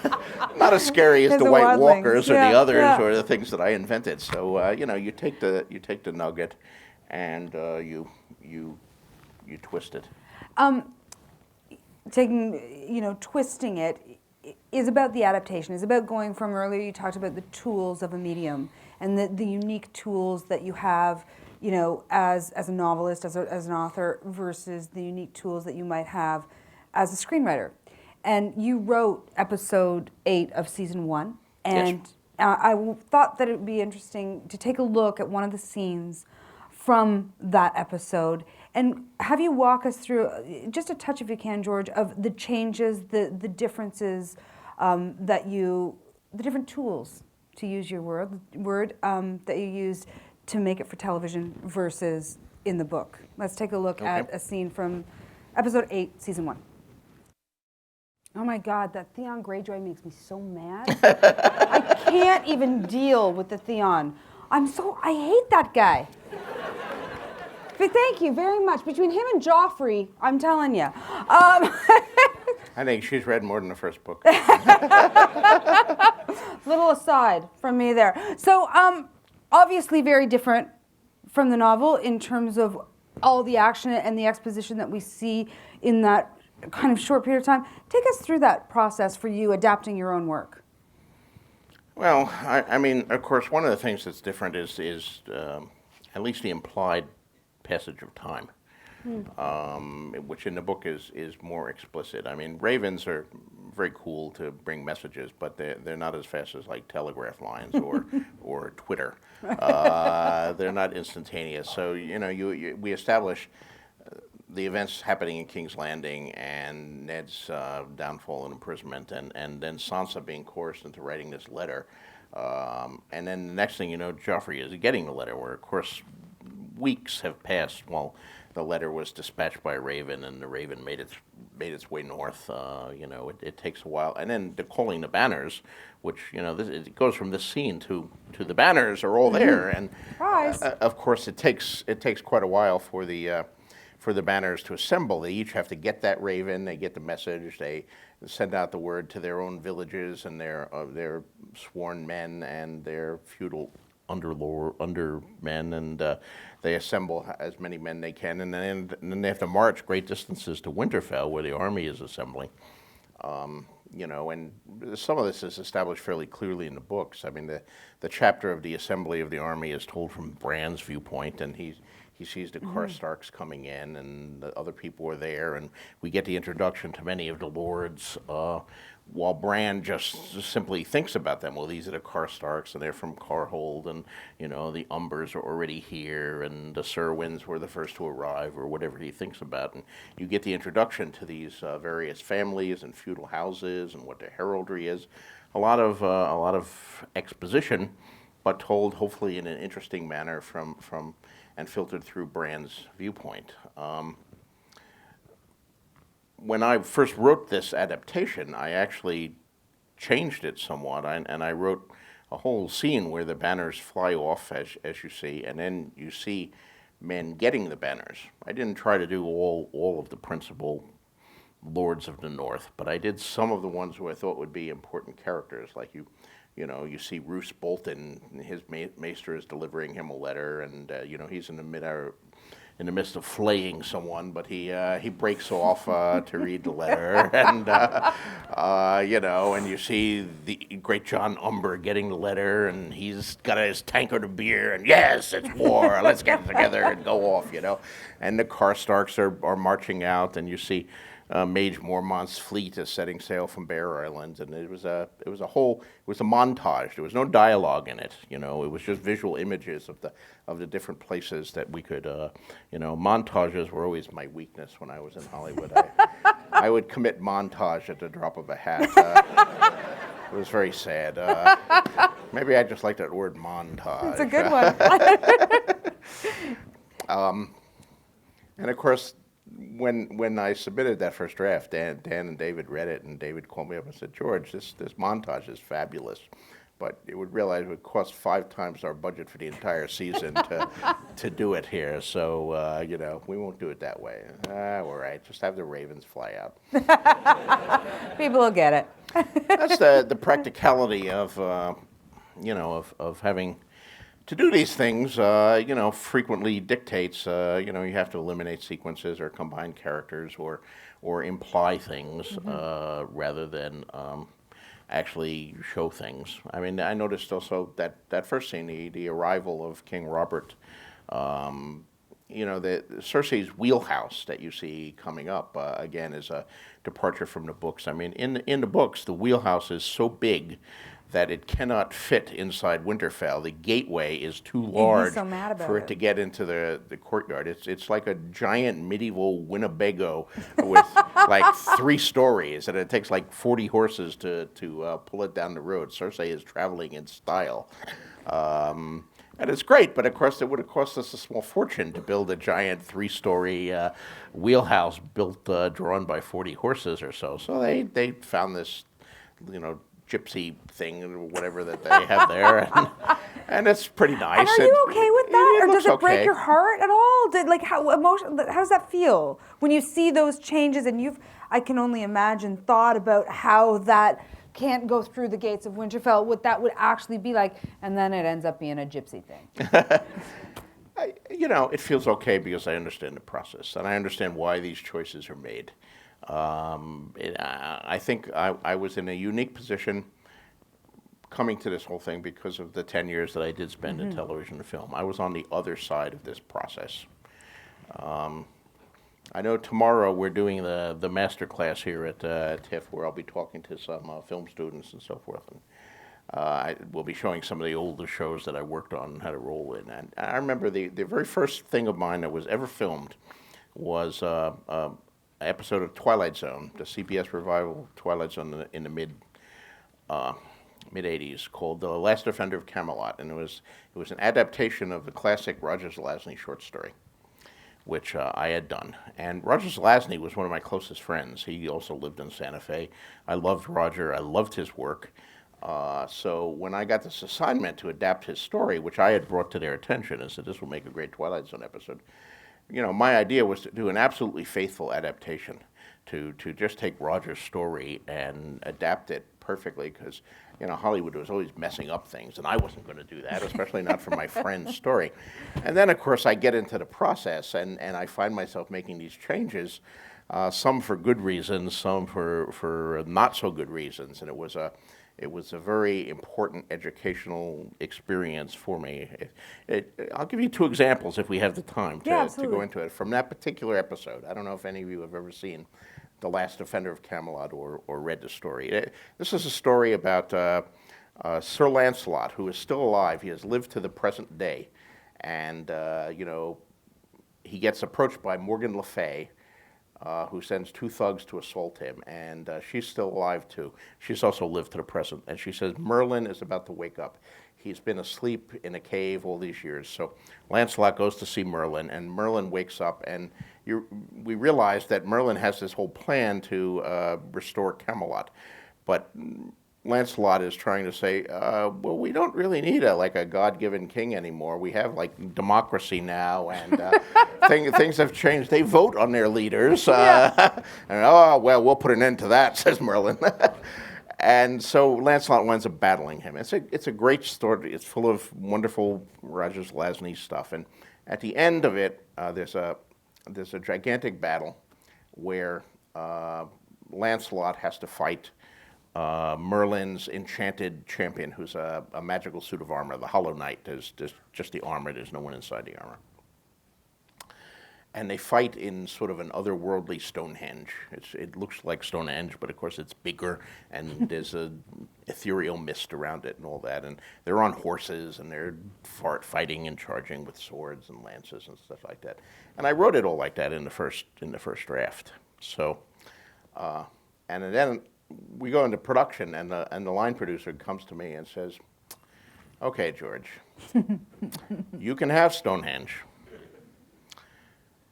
scary as the White Walkers or the others or the things that I invented. So you know, you take the nugget and you twist it. Twisting it is about the adaptation. Is about going from earlier you talked about the tools of a medium and the unique tools that you have, you know, as a novelist, as an author, versus the unique tools that you might have as a screenwriter. And you wrote episode 8 of season 1, and yes. I thought that it would be interesting to take a look at one of the scenes from that episode and have you walk us through, just a touch if you can, George, of the changes, the differences the different tools, to use your word that you used to make it for television versus in the book. Let's take a look at a scene from episode 8, season 1. Oh my God, that Theon Greyjoy makes me so mad. I can't even deal with the Theon. I hate that guy. But thank you very much. Between him and Joffrey, I'm telling you. I think she's read more than the first book. Little aside from me there. So, obviously very different from the novel in terms of all the action and the exposition that we see in that kind of short period of time. Take us through that process for you adapting your own work. Well, I mean, of course, one of the things that's different is at least the implied passage of time, which in the book is more explicit. I mean, ravens are very cool to bring messages, but they're not as fast as like telegraph lines or Twitter. They're not instantaneous. So you know, we establish the events happening in King's Landing and Ned's downfall and imprisonment, and then Sansa being coerced into writing this letter, and then the next thing you know, Joffrey is getting the letter, where of course weeks have passed while the letter was dispatched by a raven, and the raven made its way north. You know, it takes a while, and then the calling the banners, which you know, it goes from this scene to the banners are all there, and of course it takes quite a while for the banners to assemble. They each have to get that raven, they get the message, they send out the word to their own villages and their sworn men and their feudal undermen, and they assemble as many men they can, and then they have to march great distances to Winterfell, where the army is assembling. and some of this is established fairly clearly in the books. I mean, the chapter of the assembly of the army is told from Bran's viewpoint, and he sees the Karstarks coming in, and the other people are there, and we get the introduction to many of the lords, while Bran just simply thinks about them. Well, these are the Karstarks, and they're from Karhold, and the Umbers are already here, and the Serwins were the first to arrive, or whatever he thinks about. And you get the introduction to these various families and feudal houses, and what their heraldry is. A lot of exposition, but told hopefully in an interesting manner from and filtered through Bran's viewpoint. When I first wrote this adaptation, I actually changed it somewhat, and I wrote a whole scene where the banners fly off, as you see, and then you see men getting the banners. I didn't try to do all of the principal lords of the North, but I did some of the ones who I thought would be important characters, like you see Roose Bolton, his maester is delivering him a letter, and he's in the midst of flaying someone, but he breaks off to read the letter, and and you see the great John Umber getting the letter, and he's got his tankard of beer, and yes, it's war, let's get together and go off, and the Karstarks are marching out, and you see Mage Mormont's fleet is setting sail from Bear Island, and it was a montage. There was no dialogue in it. It was just visual images of the different places that we could. Montages were always my weakness when I was in Hollywood. I would commit montage at the drop of a hat. It was very sad. Maybe I just like that word montage. It's a good one. And of course, when I submitted that first draft, Dan and David read it, and David called me up and said, "George, this montage is fabulous, but it would realize it would cost 5 times our budget for the entire season to do it here. So we won't do it that way." All right, just have the ravens fly out. People will get it. That's the practicality of having to do these things, frequently dictates, you have to eliminate sequences or combine characters or imply things rather than actually show things. I mean, I noticed also that first scene, the arrival of King Robert, the Cersei's wheelhouse that you see coming up, again, is a departure from the books. I mean, in the books, the wheelhouse is so big that it cannot fit inside Winterfell. The gateway is too large for it to get into the courtyard. It's like a giant medieval Winnebago with like 3 stories, and it takes like 40 horses to pull it down the road. Cersei is traveling in style. And it's great, but of course it would have cost us a small fortune to build a giant 3-story wheelhouse drawn by 40 horses or so. So they found this, gypsy thing or whatever that they have there, and it's pretty nice. And are you okay with that, or does it break okay. your heart at all? How does that feel when you see those changes? And I can only imagine, thought about how that can't go through the gates of Winterfell, what that would actually be like, and then it ends up being a gypsy thing. It feels okay because I understand the process, and I understand why these choices are made. I think I was in a unique position coming to this whole thing because of the 10 years that I did spend in television and film. I was on the other side of this process. I know tomorrow we're doing the master class here at TIFF, where I'll be talking to some film students and so forth. And we'll be showing some of the older shows that I worked on and had a role in. And I remember the very first thing of mine that was ever filmed was episode of Twilight Zone, the CBS revival of Twilight Zone in the mid 80s, called The Last Defender of Camelot, and it was an adaptation of the classic Roger Zelazny short story, which I had done. And Roger Zelazny was one of my closest friends. He also lived in Santa Fe. I loved Roger. I loved his work. So when I got this assignment to adapt his story, which I had brought to their attention and said, "This will make a great Twilight Zone episode," my idea was to do an absolutely faithful adaptation, to just take Roger's story and adapt it perfectly, because Hollywood was always messing up things, and I wasn't going to do that, especially not for my friend's story. And then, of course, I get into the process, and I find myself making these changes some for good reasons, some for not so good reasons, and it was a very important educational experience for me. I'll give you two examples if we have the time to go into it. From that particular episode, I don't know if any of you have ever seen The Last Defender of Camelot or read the story. This is a story about Sir Lancelot, who is still alive. He has lived to the present day. And, he gets approached by Morgan Le Fay, who sends two thugs to assault him, and she's still alive too. She's also lived to the present, and she says Merlin is about to wake up. He's been asleep in a cave all these years. So Lancelot goes to see Merlin, and Merlin wakes up, and we realize that Merlin has this whole plan to restore Camelot, but Lancelot is trying to say, well, we don't really need a God-given king anymore. We have democracy now, and things have changed. They vote on their leaders, and we'll put an end to that, says Merlin. And so Lancelot winds up battling him. It's a great story. It's full of wonderful Roger Zelazny stuff. And at the end of it, there's a gigantic battle where Lancelot has to fight Merlin's enchanted champion, who's a magical suit of armor, the Hollow Knight. There's just the armor. There's no one inside the armor. And they fight in sort of an otherworldly Stonehenge. It looks like Stonehenge, but of course it's bigger, and there's a ethereal mist around it and all that. And they're on horses, and they're fighting and charging with swords and lances and stuff like that. And I wrote it all like that in the first draft. So, and then we go into production, and the line producer comes to me and says, "Okay, George, you can have Stonehenge,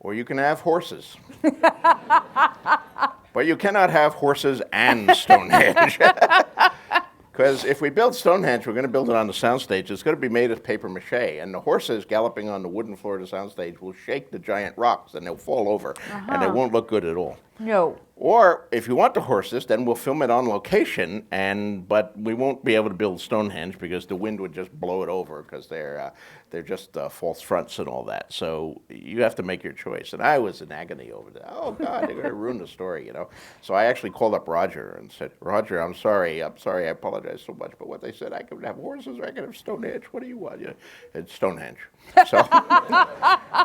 or you can have horses, but you cannot have horses and Stonehenge." Because if we build Stonehenge, we're going to build it on the soundstage. It's going to be made of paper mache, and the horses galloping on the wooden floor of the soundstage will shake the giant rocks, and they'll fall over, and they won't look good at all. No. Or if you want the horses, then we'll film it on location, but we won't be able to build Stonehenge because the wind would just blow it over, because they're just false fronts and all that. So you have to make your choice. And I was in agony over that. Oh God, they're going to ruin the story, So I actually called up Roger and said, "Roger, I'm sorry, I apologize so much, but what they said, I could have horses or I could have Stonehenge. What do you want?" It's Stonehenge. So,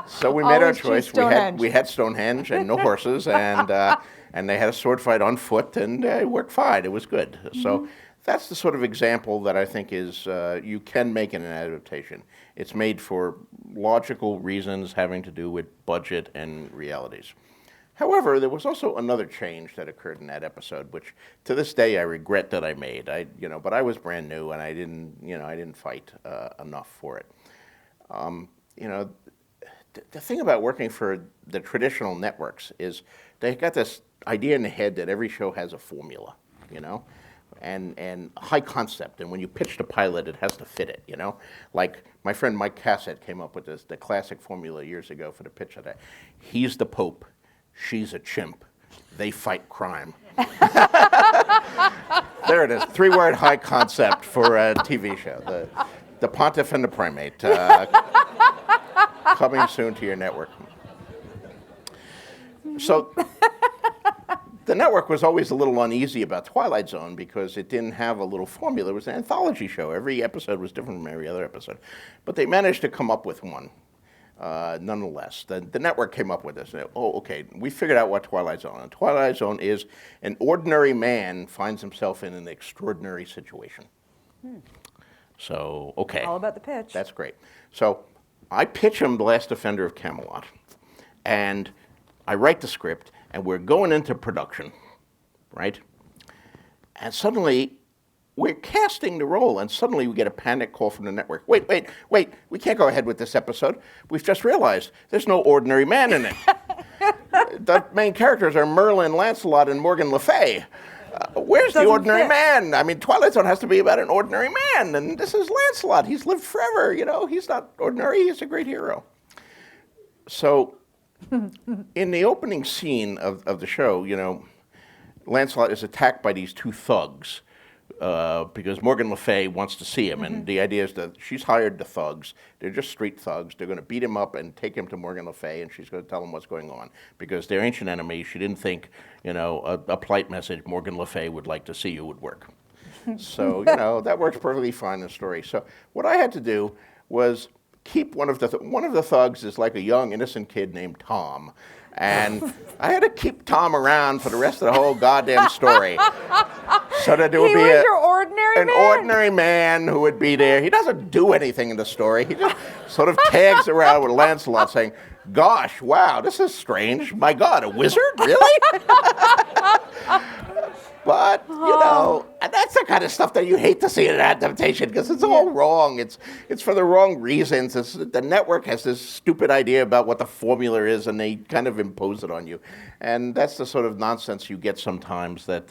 so we made our choice. We had Stonehenge and no horses, and they had a sword fight on foot, and it worked fine. It was good. Mm-hmm. So that's the sort of example that I think is you can make in an adaptation. It's made for logical reasons having to do with budget and realities. However, there was also another change that occurred in that episode, which to this day I regret that I made. But I was brand new, and I didn't fight enough for it. The thing about working for the traditional networks is they got this idea in the head that every show has a formula, and high concept. And when you pitch the pilot, it has to fit it, Like my friend Mike Cassett came up with the classic formula years ago for the pitch of that. He's the Pope, she's a chimp, they fight crime. There it is, 3-word high concept for a TV show. The Pontiff and the Primate, coming soon to your network. So the network was always a little uneasy about Twilight Zone because it didn't have a little formula. It was an anthology show. Every episode was different from every other episode. But they managed to come up with one, nonetheless. The network came up with this. And okay, we figured out what Twilight Zone is. And Twilight Zone is an ordinary man finds himself in an extraordinary situation. So, okay. All about the pitch. That's great. So I pitch him The Last Defender of Camelot, and I write the script, and we're going into production, right? And suddenly, we're casting the role, and suddenly we get a panic call from the network. Wait, we can't go ahead with this episode. We've just realized there's no ordinary man in it. The main characters are Merlin, Lancelot, and Morgan Le Fay. Where's the ordinary man? I mean, Twilight Zone has to be about an ordinary man, and this is Lancelot. He's lived forever, He's not ordinary. He's a great hero. So in the opening scene of the show, Lancelot is attacked by these two thugs because Morgan Le Fay wants to see him, and the idea is that she's hired the thugs. They're just street thugs. They're going to beat him up and take him to Morgan Le Fay, and she's going to tell him what's going on because they're ancient enemies. She didn't think, a polite message, Morgan Le Fay would like to see you, would work. So, that works perfectly fine in the story. So what I had to do was keep one of the thugs is like a young, innocent kid named Tom. And I had to keep Tom around for the rest of the whole goddamn story. So that there would be an ordinary man who would be there. He doesn't do anything in the story. He just sort of tags around with Lancelot saying, "Gosh, wow, this is strange. My God, a wizard? Really?" But, and that's the kind of stuff that you hate to see in an adaptation because it's all wrong. It's for the wrong reasons. The network has this stupid idea about what the formula is, and they kind of impose it on you. And that's the sort of nonsense you get sometimes that,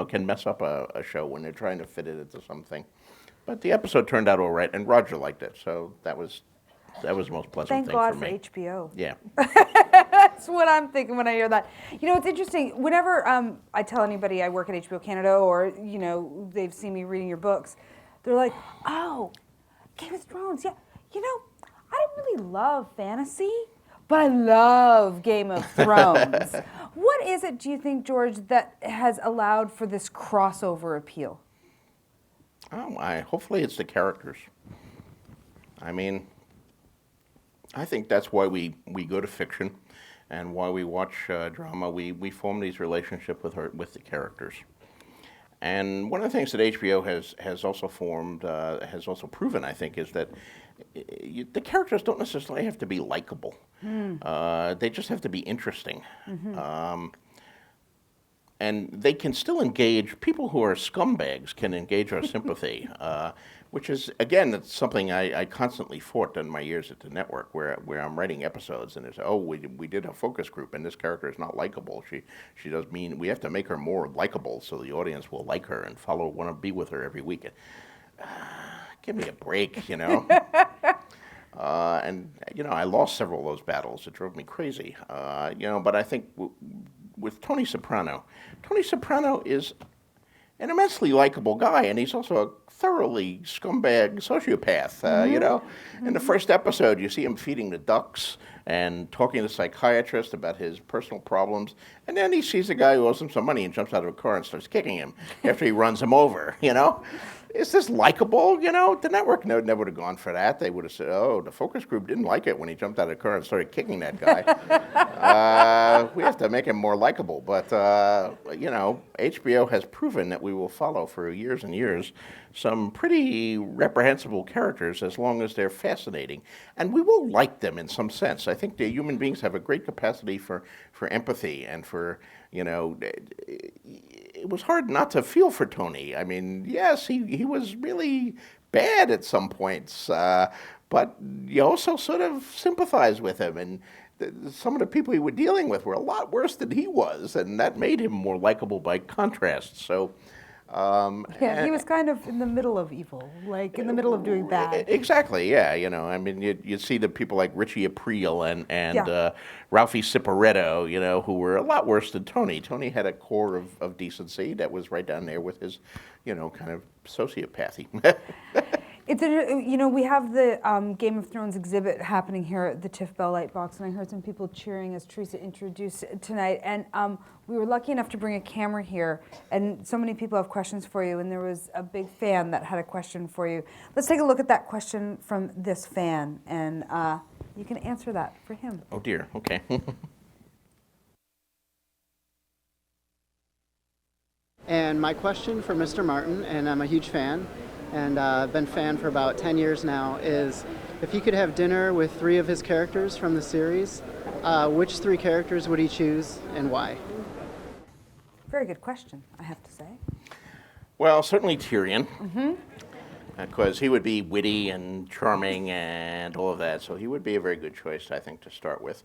can mess up a show when they're trying to fit it into something. But the episode turned out all right, and Roger liked it, so that was the most pleasant thing for me. Thank God for HBO. Yeah. That's what I'm thinking when I hear that. It's interesting. Whenever I tell anybody I work at HBO Canada or, they've seen me reading your books, they're like, "Oh, Game of Thrones, yeah. I don't really love fantasy, but I love Game of Thrones." What is it, do you think, George, that has allowed for this crossover appeal? Hopefully it's the characters. I mean, I think that's why we go to fiction, and why we watch drama. We form these relationships with the characters. And one of the things that HBO has also proven, I think, is that the characters don't necessarily have to be likable. They just have to be interesting. And they can still engage, people who are scumbags can engage our sympathy, which is, again, it's something I constantly fought in my years at the network, where I'm writing episodes and it's, we did a focus group and this character is not likable. She does mean, we have to make her more likable so the audience will like her and want to be with her every week. Give me a break, And, I lost several of those battles. It drove me crazy. But I think with Tony Soprano is an immensely likable guy, and he's also a thoroughly scumbag sociopath. In the first episode, you see him feeding the ducks and talking to the psychiatrist about his personal problems, and then he sees a guy who owes him some money and jumps out of a car and starts kicking him after he runs him over. Is this likable? The network never would have gone for that. They would have said, the focus group didn't like it when he jumped out of the car and started kicking that guy. We have to make him more likable. But, HBO has proven that we will follow for years and years some pretty reprehensible characters as long as they're fascinating. And we will like them in some sense. I think the human beings have a great capacity for empathy and for, it was hard not to feel for Tony. I mean, yes, he was really bad at some points, but you also sort of sympathize with him. And some of the people he was dealing with were a lot worse than he was, and that made him more likable by contrast. So, he was kind of in the middle of evil, like in the middle of doing bad. Exactly, yeah. I mean, you see the people like Richie Aprile and Ralphie Ciparetto, who were a lot worse than Tony. Tony had a core of decency that was right down there with his, kind of sociopathy. It's we have the Game of Thrones exhibit happening here at the TIFF Lightbox, and I heard some people cheering as Teresa introduced it tonight. And we were lucky enough to bring a camera here, and so many people have questions for you. And there was a big fan that had a question for you. Let's take a look at that question from this fan, and you can answer that for him. Oh dear. Okay. And my question for Mr. Martin, and I'm a huge fan, and I've been a fan for about 10 years now, is if he could have dinner with 3 of his characters from the series, which 3 characters would he choose and why? Very good question, I have to say. Well, certainly Tyrion, because he would be witty and charming and all of that, so he would be a very good choice, I think, to start with.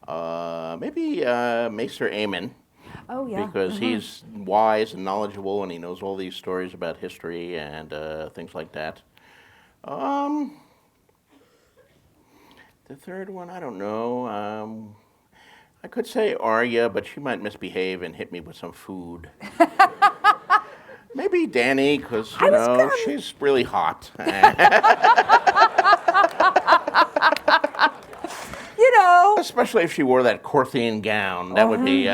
Maybe Maester Aemon. Oh, yeah. Because he's wise and knowledgeable, and he knows all these stories about history and things like that. The third one, I don't know. I could say Arya, but she might misbehave and hit me with some food. maybe Dani, because, I was gonna- she's really hot. You know, Especially if she wore that Corthian gown. That would be...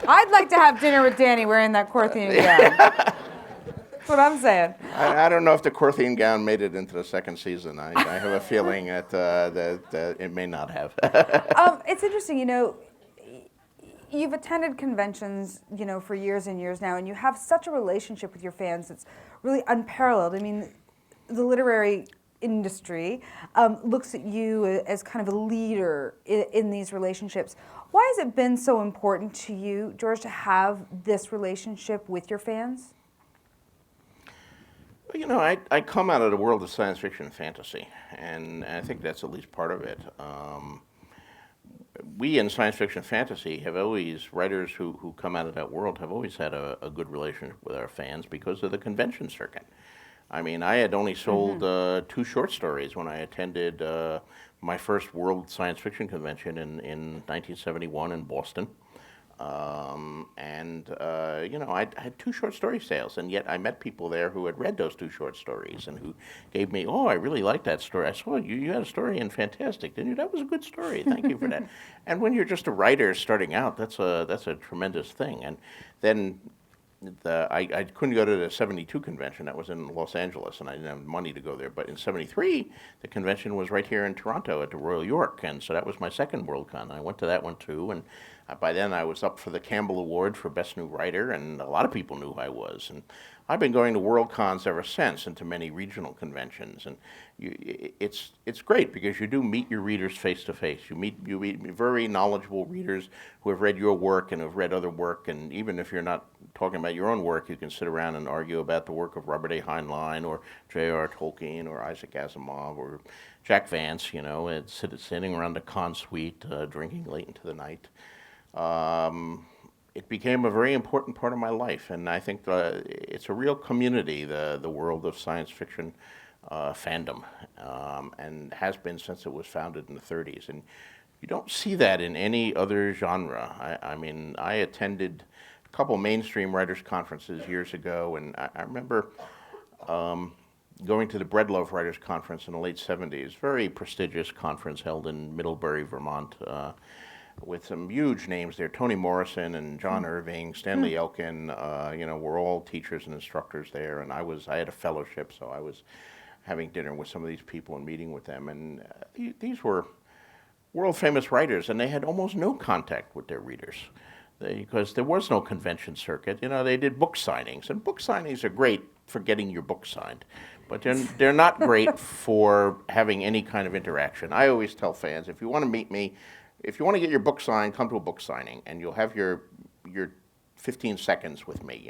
I'd like to have dinner with Dani wearing that Corthian gown. That's what I'm saying. I don't know if the Corthian gown made it into the second season. I have a feeling that it may not have. It's interesting, you've attended conventions, for years and years now, and you have such a relationship with your fans that's really unparalleled. I mean, the literary industry looks at you as kind of a leader in these relationships. Why has it been so important to you, George, to have this relationship with your fans? Well, I come out of the world of science fiction and fantasy, and I think that's at least part of it. We in science fiction and fantasy have always, writers who come out of that world have always had a good relationship with our fans because of the convention circuit. I mean, I had only sold 2 short stories when I attended my first World Science Fiction Convention in 1971 in Boston. I had 2 short story sales, and yet I met people there who had read those 2 short stories and who gave me, I really liked that story. I saw you had a story in Fantastic, didn't you? That was a good story. Thank you for that. And when you're just a writer starting out, that's a tremendous thing. And then I couldn't go to the 72 convention. That was in Los Angeles, and I didn't have money to go there. But in 73, the convention was right here in Toronto at the Royal York, and so that was my second Worldcon. I went to that one too, and by then I was up for the Campbell Award for Best New Writer, and a lot of people knew who I was. And I've been going to Worldcons ever since, and to many regional conventions. And it's great because you do meet your readers face to face. You meet very knowledgeable readers who have read your work and have read other work. And even if you're not talking about your own work, you can sit around and argue about the work of Robert A. Heinlein or J.R. Tolkien or Isaac Asimov or Jack Vance. And sitting around the con suite, drinking late into the night. It became a very important part of my life, and I think it's a real community, the world of science fiction fandom, and has been since it was founded in the 30s. And you don't see that in any other genre. I mean, I attended a couple mainstream writers' conferences years ago, and I remember going to the Breadloaf Writers' Conference in the late 70s, very prestigious conference held in Middlebury, Vermont, with some huge names there. Toni Morrison and John Irving, Stanley Elkin, were all teachers and instructors there. And I had a fellowship, so I was having dinner with some of these people and meeting with them. And these were world-famous writers, and they had almost no contact with their readers because there was no convention circuit. They did book signings, and book signings are great for getting your book signed, but they're not great for having any kind of interaction. I always tell fans, if you want to meet me, if you want to get your book signed, come to a book signing, and you'll have your 15 seconds with me,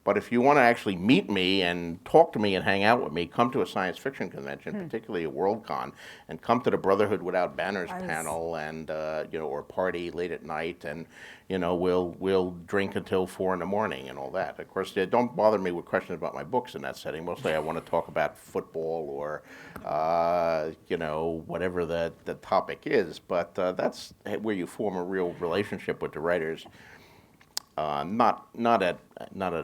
But if you want to actually meet me and talk to me and hang out with me, come to a science fiction convention, particularly a Worldcon, and come to the Brotherhood Without Banners panel, and or party late at night, and we'll drink until 4 in the morning and all that. Of course, don't bother me with questions about my books in that setting. Mostly, I want to talk about football or whatever the topic is. But that's where you form a real relationship with the writers. Not at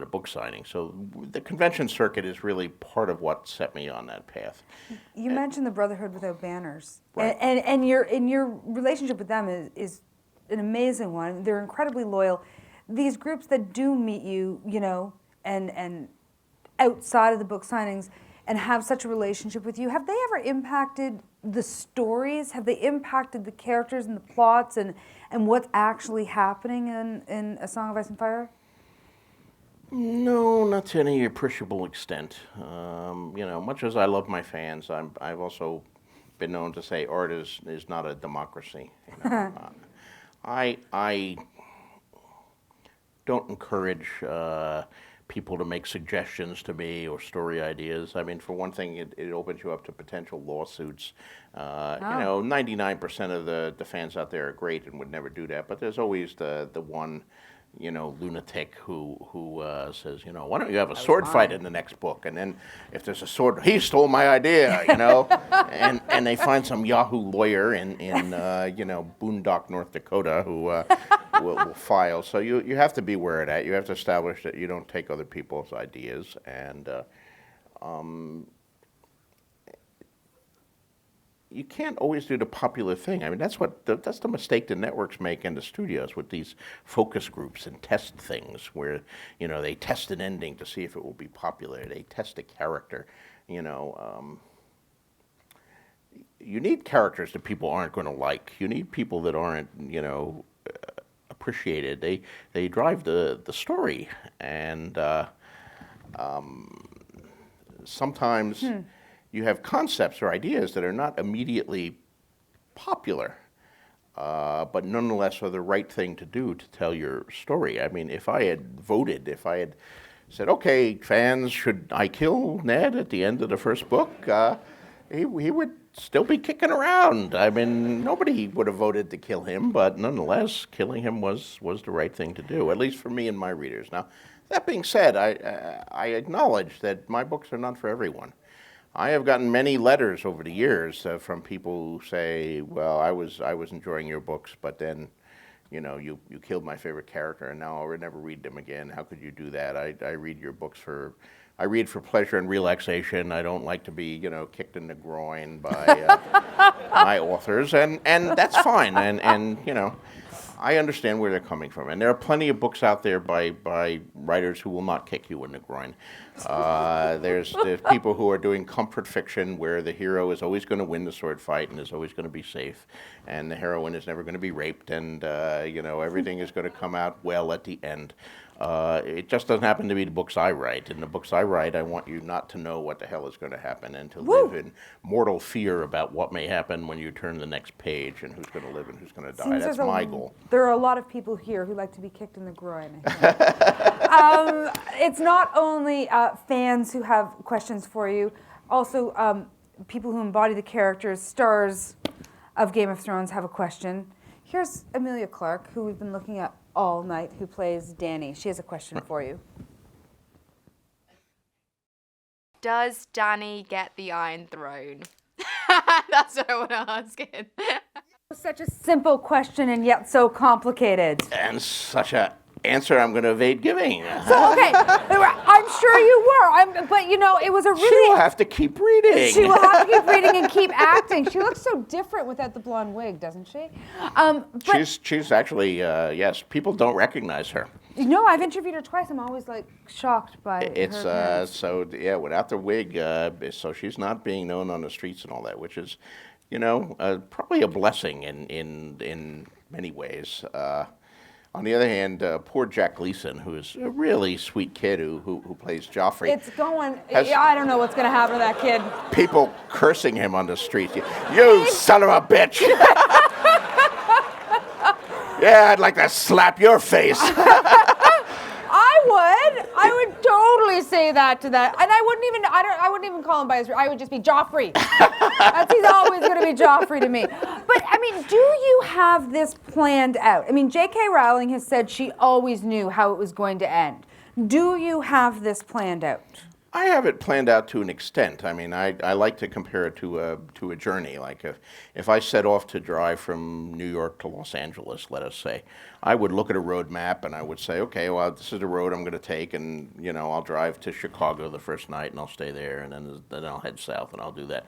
a book signing. So the convention circuit is really part of what set me on that path. You mentioned the Brotherhood Without Banners, right. and your relationship with them is an amazing one. They're incredibly loyal. These groups that do meet you, and outside of the book signings, and have such a relationship with you, have they ever impacted the stories? Have they impacted the characters and the plots and what's actually happening in A Song of Ice and Fire? No, not to any appreciable extent. Much as I love my fans, I've also been known to say art is not a democracy. I don't encourage people to make suggestions to me or story ideas. I mean, for one thing, it opens you up to potential lawsuits. 99% of the fans out there are great and would never do that, but there's always the one lunatic who says, why don't you have a sword fight in the next book? And then if there's a sword, he stole my idea, and they find some Yahoo lawyer in Boondock, North Dakota, who will file. So you have to be aware of that. You have to establish that you don't take other people's ideas, and you can't always do the popular thing. I mean, that's the mistake the networks make and the studios with these focus groups and test things where, they test an ending to see if it will be popular. They test a character, You need characters that people aren't going to like. You need people that aren't, appreciated. They drive the story, and sometimes you have concepts or ideas that are not immediately popular, but nonetheless are the right thing to do to tell your story. I mean, if I had said, okay, fans, should I kill Ned at the end of the first book? He would still be kicking around. I mean, nobody would have voted to kill him, but nonetheless, killing him was the right thing to do, at least for me and my readers. Now, that being said, I acknowledge that my books are not for everyone. I have gotten many letters over the years from people who say, well, I was enjoying your books, but then, you killed my favorite character, and now I'll never read them again. How could you do that? I read your books I read for pleasure and relaxation. I don't like to be, kicked in the groin by my authors, and that's fine. And I understand where they're coming from. And there are plenty of books out there by writers who will not kick you in the groin. There's people who are doing comfort fiction where the hero is always going to win the sword fight and is always going to be safe, and the heroine is never going to be raped, and everything is going to come out well at the end. It just doesn't happen to be the books I write. In the books I write, I want you not to know what the hell is going to happen and to live in mortal fear about what may happen when you turn the next page and who's going to live and who's going to die. That's my goal. There are a lot of people here who like to be kicked in the groin, I think. It's not only fans who have questions for you, also people who embody the characters, stars of Game of Thrones have a question. Here's Amelia Clark, who we've been looking at all night, who plays Dany. She has a question for you. Does Dany get the Iron Throne? That's what I want to ask it. Such a simple question and yet so complicated. And such a answer I'm going to evade giving. So, okay, I'm sure you were, but it was a really... She will have to keep reading. She will have to keep reading and keep acting. She looks so different without the blonde wig, doesn't she? She's actually, yes, people don't recognize her. No, I've interviewed her twice. I'm always shocked by her. Without the wig, so she's not being known on the streets and all that, which is, probably a blessing in many ways. On the other hand, poor Jack Gleason, who is a really sweet kid who plays Joffrey. It's going, I don't know what's going to happen to that kid. People cursing him on the street. You son of a bitch! Yeah, I'd like to slap your face. I would totally say that to that, and I wouldn't even call him by his. I would just be Joffrey. He's always going to be Joffrey to me. But I mean, do you have this planned out? I mean, J.K. Rowling has said she always knew how it was going to end. Do you have this planned out? I have it planned out to an extent. I mean, I like to compare it to a journey. Like if I set off to drive from New York to Los Angeles, let us say, I would look at a road map and I would say, okay, well, this is the road I'm going to take, and I'll drive to Chicago the first night and I'll stay there, and then I'll head south and I'll do that.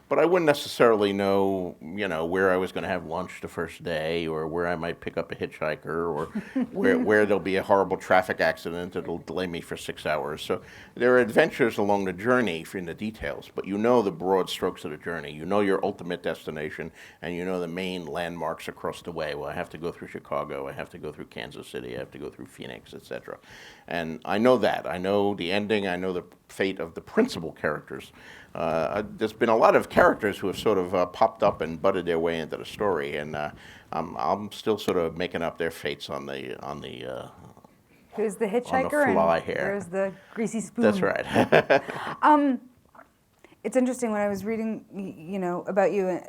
But I wouldn't necessarily know, where I was going to have lunch the first day, or where I might pick up a hitchhiker, or where there'll be a horrible traffic accident that'll delay me for 6 hours. So there are adventures along the journey in the details, but the broad strokes of the journey. You know your ultimate destination, and you know the main landmarks across the way. Well, I have to go through Chicago, I have to go through Kansas City, I have to go through Phoenix, etc. And I know that. I know the ending, I know the fate of the principal characters. There's been a lot of characters who have sort of popped up and butted their way into the story, and I'm still sort of making up their fates on the who's the hitchhiker on the fly and here. Where's the greasy spoon? That's right. It's interesting when I was reading, about you,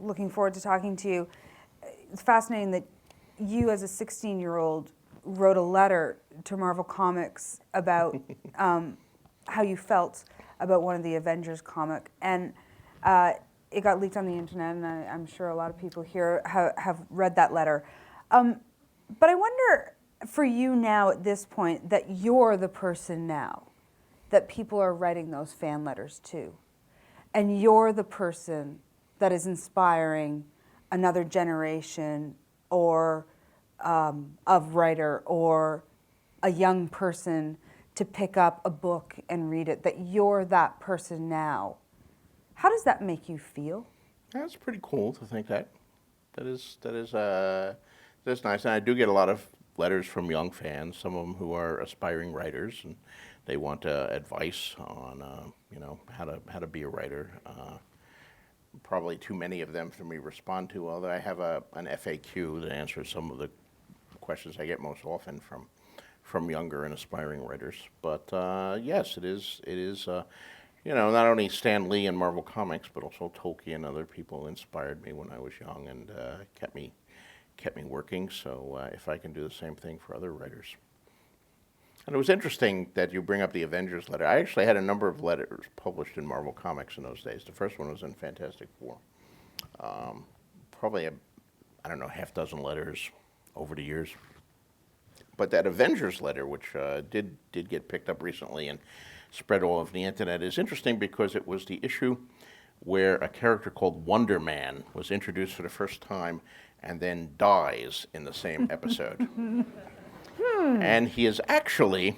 looking forward to talking to you. It's fascinating that you as a 16-year-old wrote a letter to Marvel Comics about how you felt about one of the Avengers comic, and it got leaked on the internet, and I'm sure a lot of people here have read that letter. But I wonder, for you now at this point, that you're the person now that people are writing those fan letters to, and you're the person that is inspiring another generation or of writer or a young person to pick up a book and read it, that you're that person now. How does that make you feel? That's pretty cool to think that. That's nice. And I do get a lot of letters from young fans, some of them who are aspiring writers, and they want advice on how to be a writer. Probably too many of them for me to respond to, although I have an FAQ that answers some of the questions I get most often from younger and aspiring writers. But yes, it is not only Stan Lee and Marvel Comics, but also Tolkien and other people inspired me when I was young and kept me working. So if I can do the same thing for other writers. And it was interesting that you bring up the Avengers letter. I actually had a number of letters published in Marvel Comics in those days. The first one was in Fantastic Four. Probably half dozen letters over the years. But that Avengers letter, which did get picked up recently and spread all over the internet, is interesting because it was the issue where a character called Wonder Man was introduced for the first time and then dies in the same episode. And he is actually,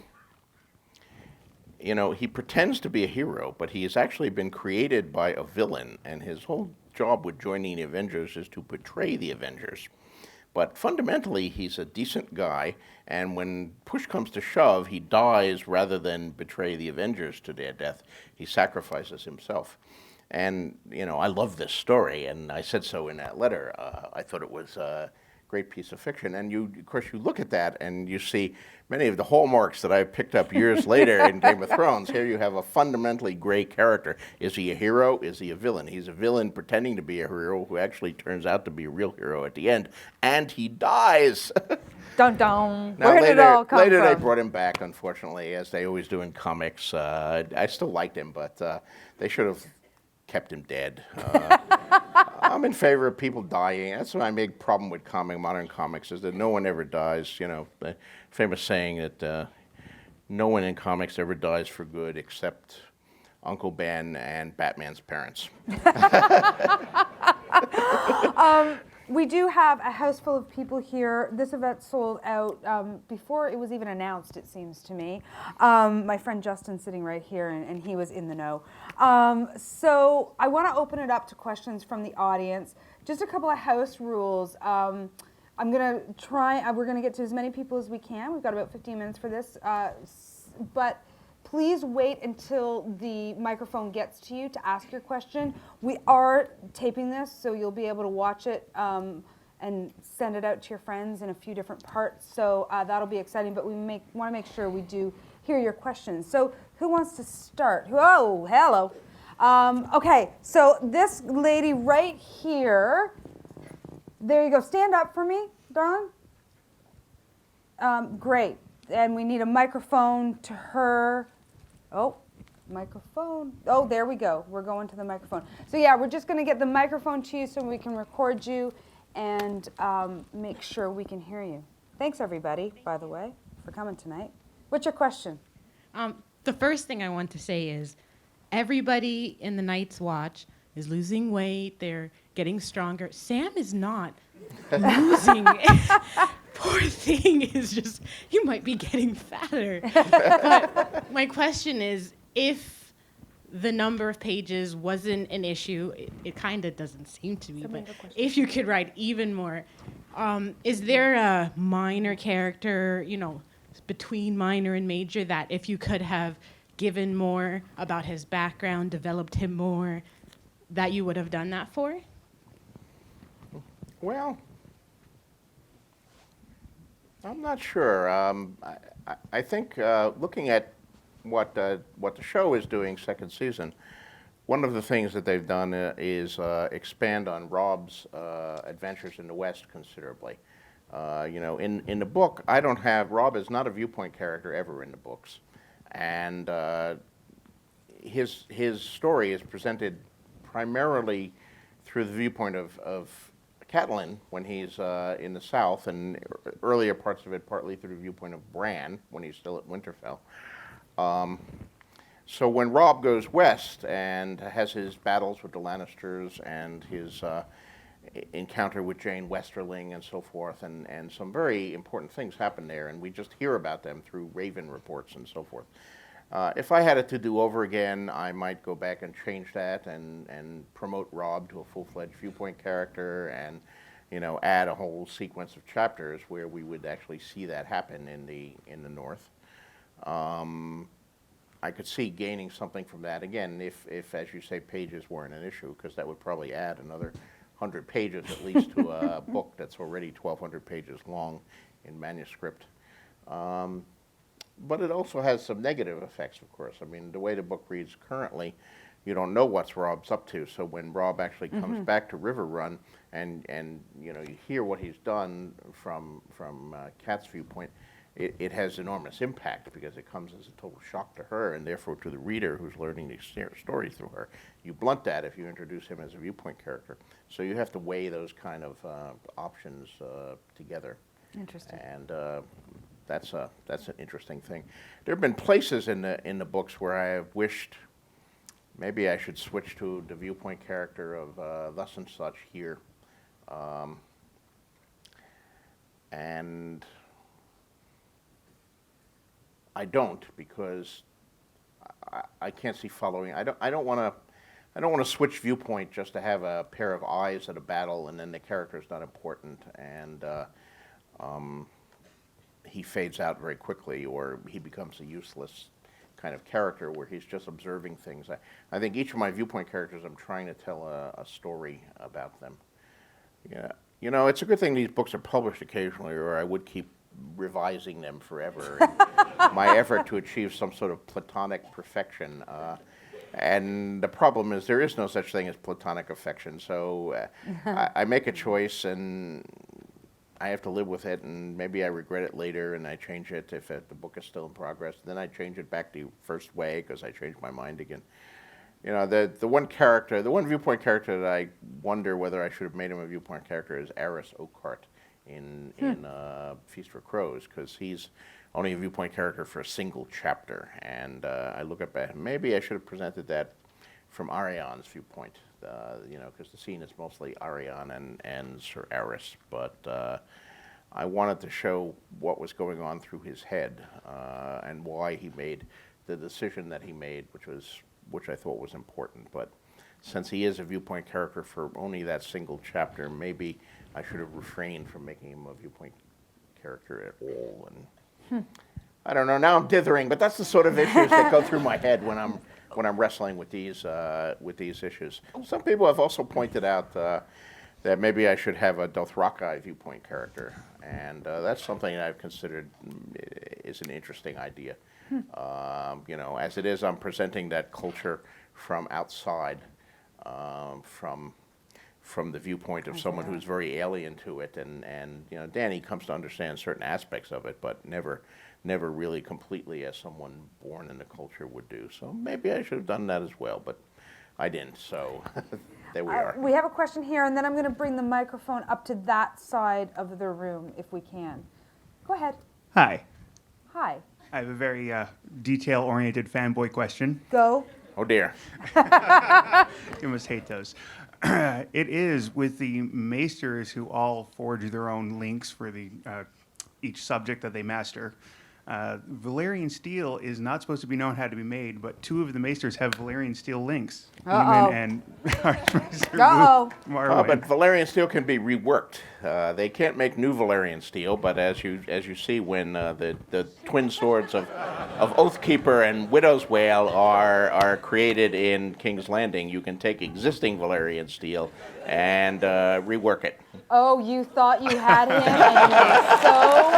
he pretends to be a hero, but he has actually been created by a villain, and his whole job with joining the Avengers is to betray the Avengers. But fundamentally, he's a decent guy, and when push comes to shove, he dies rather than betray the Avengers to their death. He sacrifices himself. And, I love this story, and I said so in that letter. I thought it was a great piece of fiction. And you look at that, and you see many of the hallmarks that I picked up years later in Game of Thrones. Here you have a fundamentally gray character. Is he a hero? Is he a villain? He's a villain pretending to be a hero who actually turns out to be a real hero at the end, and he dies. Dun dun. Now, Where did it all come later from? they brought him back, unfortunately, as they always do in comics. I still liked him, but they should have kept him dead. I'm in favor of people dying. That's my big problem with modern comics, is that no one ever dies. The famous saying that no one in comics ever dies for good except Uncle Ben and Batman's parents. We do have a house full of people here. This event sold out before it was even announced, it seems to me. My friend Justin's sitting right here, and he was in the know. So I want to open it up to questions from the audience. Just a couple of house rules. I'm going to try, we're going to get to as many people as we can. We've got about 15 minutes for this. But please wait until the microphone gets to you to ask your question. We are taping this, so you'll be able to watch it and send it out to your friends in a few different parts. So that'll be exciting, but we want to make sure we do hear your questions. So who wants to start? Oh, hello. Okay, so this lady right here, there you go. Stand up for me, darling. Great. And we need a microphone to her. Oh, microphone. Oh, there we go. We're going to the microphone. So yeah, we're just going to get the microphone to you so we can record you and make sure we can hear you. Thanks, everybody, by the way, for coming tonight. What's your question? The first thing I want to say is everybody in the Night's Watch is losing weight. They're getting stronger. Sam is not losing. Poor thing is just, you might be getting fatter. But my question is, if the number of pages wasn't an issue, it kind of doesn't seem to be, but if you could write even more, is there a minor character, between minor and major, that if you could have given more about his background, developed him more, that you would have done that for? Well, I'm not sure. I think looking at what the show is doing second season, one of the things that they've done is expand on Rob's adventures in the West considerably. In the book, Rob is not a viewpoint character ever in the books. And his story is presented primarily through the viewpoint of Catelyn when he's in the south, and earlier parts of it partly through the viewpoint of Bran when he's still at Winterfell. So when Rob goes west and has his battles with the Lannisters and his encounter with Jane Westerling and so forth, and some very important things happen there, and we just hear about them through Raven reports and so forth. If I had it to do over again, I might go back and change that and promote Rob to a full-fledged viewpoint character and, add a whole sequence of chapters where we would actually see that happen in the North. I could see gaining something from that, again, if as you say, pages weren't an issue, because that would probably add another 100 pages at least to a book that's already 1,200 pages long in manuscript. But it also has some negative effects, of course. I mean, the way the book reads currently, you don't know what Rob's up to. So when Rob actually comes back to Riverrun and you hear what he's done from Kat's viewpoint, it has enormous impact because it comes as a total shock to her and therefore to the reader who's learning the story through her. You blunt that if you introduce him as a viewpoint character. So you have to weigh those kind of options together. Interesting. And that's an interesting thing. There have been places in the books where I have wished maybe I should switch to the viewpoint character of thus and such here, and I don't, because I can't see following. I don't want to switch viewpoint just to have a pair of eyes at a battle and then the character's not important and he fades out very quickly, or he becomes a useless kind of character where he's just observing things. I think each of my viewpoint characters, I'm trying to tell a story about them. Yeah, it's a good thing these books are published occasionally, or I would keep revising them forever. My effort to achieve some sort of platonic perfection. And the problem is there is no such thing as platonic affection. So I make a choice and I have to live with it, and maybe I regret it later and I change it if the book is still in progress. Then I change it back the first way because I changed my mind again. The one viewpoint character that I wonder whether I should have made him a viewpoint character is Aris Oakheart in Feast for Crows, because he's only a viewpoint character for a single chapter. And I look up at him. Maybe I should have presented that from Ariane's viewpoint, because the scene is mostly Ariane and Sir Aris. But I wanted to show what was going on through his head and why he made the decision that he made, which I thought was important. But since he is a viewpoint character for only that single chapter, maybe I should have refrained from making him a viewpoint character at all. And I don't know. Now I'm dithering, but that's the sort of issues that go through my head when I'm wrestling with these issues. Some people have also pointed out that maybe I should have a Dothraki viewpoint character, and that's something that I've considered is an interesting idea. As it is, I'm presenting that culture from outside, from the viewpoint of someone who's very alien to it, and Dany comes to understand certain aspects of it, but never really completely as someone born in the culture would do. So maybe I should have done that as well, but I didn't. So there we are. We have a question here, and then I'm going to bring the microphone up to that side of the room if we can. Go ahead. Hi. Hi. I have a very detail-oriented fanboy question. Go. Oh dear. You must hate those. It is with the maesters who all forge their own links for the each subject that they master. Valyrian steel is not supposed to be known how to be made, but two of the maesters have Valyrian steel links. Uh-oh. And Archmaester Uh-oh. But Valyrian steel can be reworked. They can't make new Valyrian steel, but as you see, when the twin swords of Oathkeeper and Widow's Wail are created in King's Landing, you can take existing Valyrian steel and rework it. Oh, you thought you had him, and you were so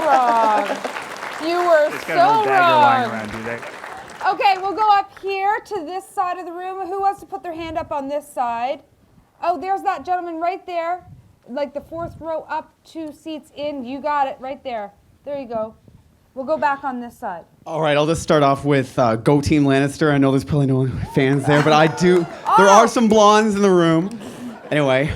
wrong. You were it's so got a little dagger lying wrong. around, do they? Okay, we'll go up here to this side of the room. Who wants to put their hand up on this side? Oh, there's that gentleman right there. like the fourth row up, 2 seats in. You got it right there. There you go. We'll go back on this side. All right, I'll just start off with Go Team Lannister. I know there's probably no fans there, but I do. There are some blondes in the room. Anyway,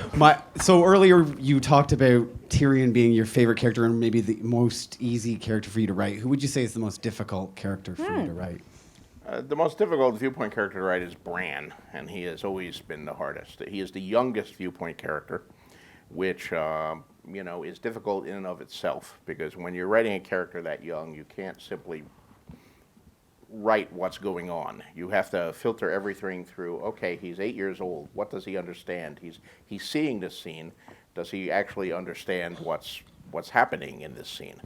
so earlier you talked about Tyrion being your favorite character and maybe the most easy character for you to write. Who would you say is the most difficult character for you to write? The most difficult viewpoint character to write is Bran, and he has always been the hardest. He is the youngest viewpoint character, which is difficult in and of itself, because when you're writing a character that young, you can't simply write what's going on. You have to filter everything through, okay, he's 8 years old. What does he understand? He's seeing this scene. Does he actually understand what's happening in this scene?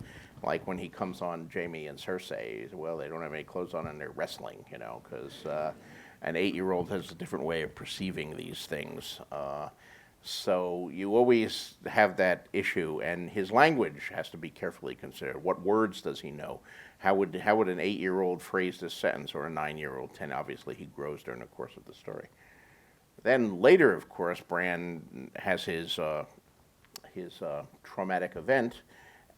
Like when he comes on Jaime and Cersei, well, they don't have any clothes on and they're wrestling, because an 8-year-old has a different way of perceiving these things. So you always have that issue, and his language has to be carefully considered. What words does he know? How would an 8-year-old phrase this sentence, or a 9-year-old? 10, obviously, he grows during the course of the story. Then later, of course, Bran has his traumatic event,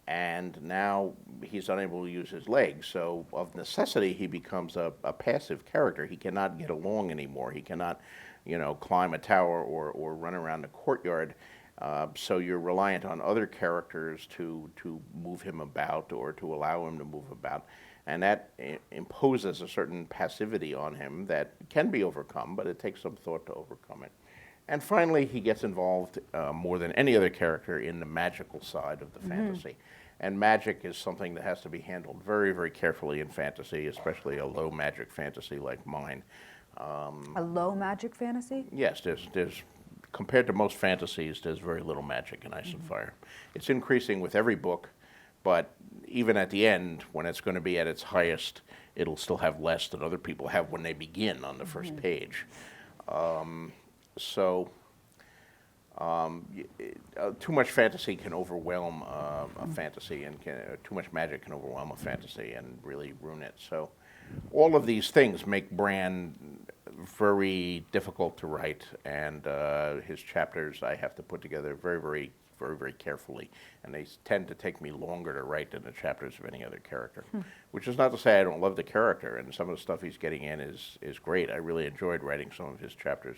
and now he's unable to use his legs. So of necessity, he becomes a passive character. He cannot get along anymore. He cannot, climb a tower or run around the courtyard. So you're reliant on other characters to move him about or to allow him to move about. And that imposes a certain passivity on him that can be overcome, but it takes some thought to overcome it. And finally, he gets involved more than any other character in the magical side of the fantasy. And magic is something that has to be handled very, very carefully in fantasy, especially a low magic fantasy like mine. A low magic fantasy? Yes, there's compared to most fantasies, there's very little magic in Ice and Fire. It's increasing with every book, but even at the end, when it's going to be at its highest, it'll still have less than other people have when they begin on the first page. Too much fantasy can overwhelm a fantasy, and too much magic can overwhelm a fantasy and really ruin it. So all of these things make Bran very difficult to write, and his chapters I have to put together very, very, very, very carefully, and they tend to take me longer to write than the chapters of any other character. Which is not to say I don't love the character, and some of the stuff he's getting in is great. I really enjoyed writing some of his chapters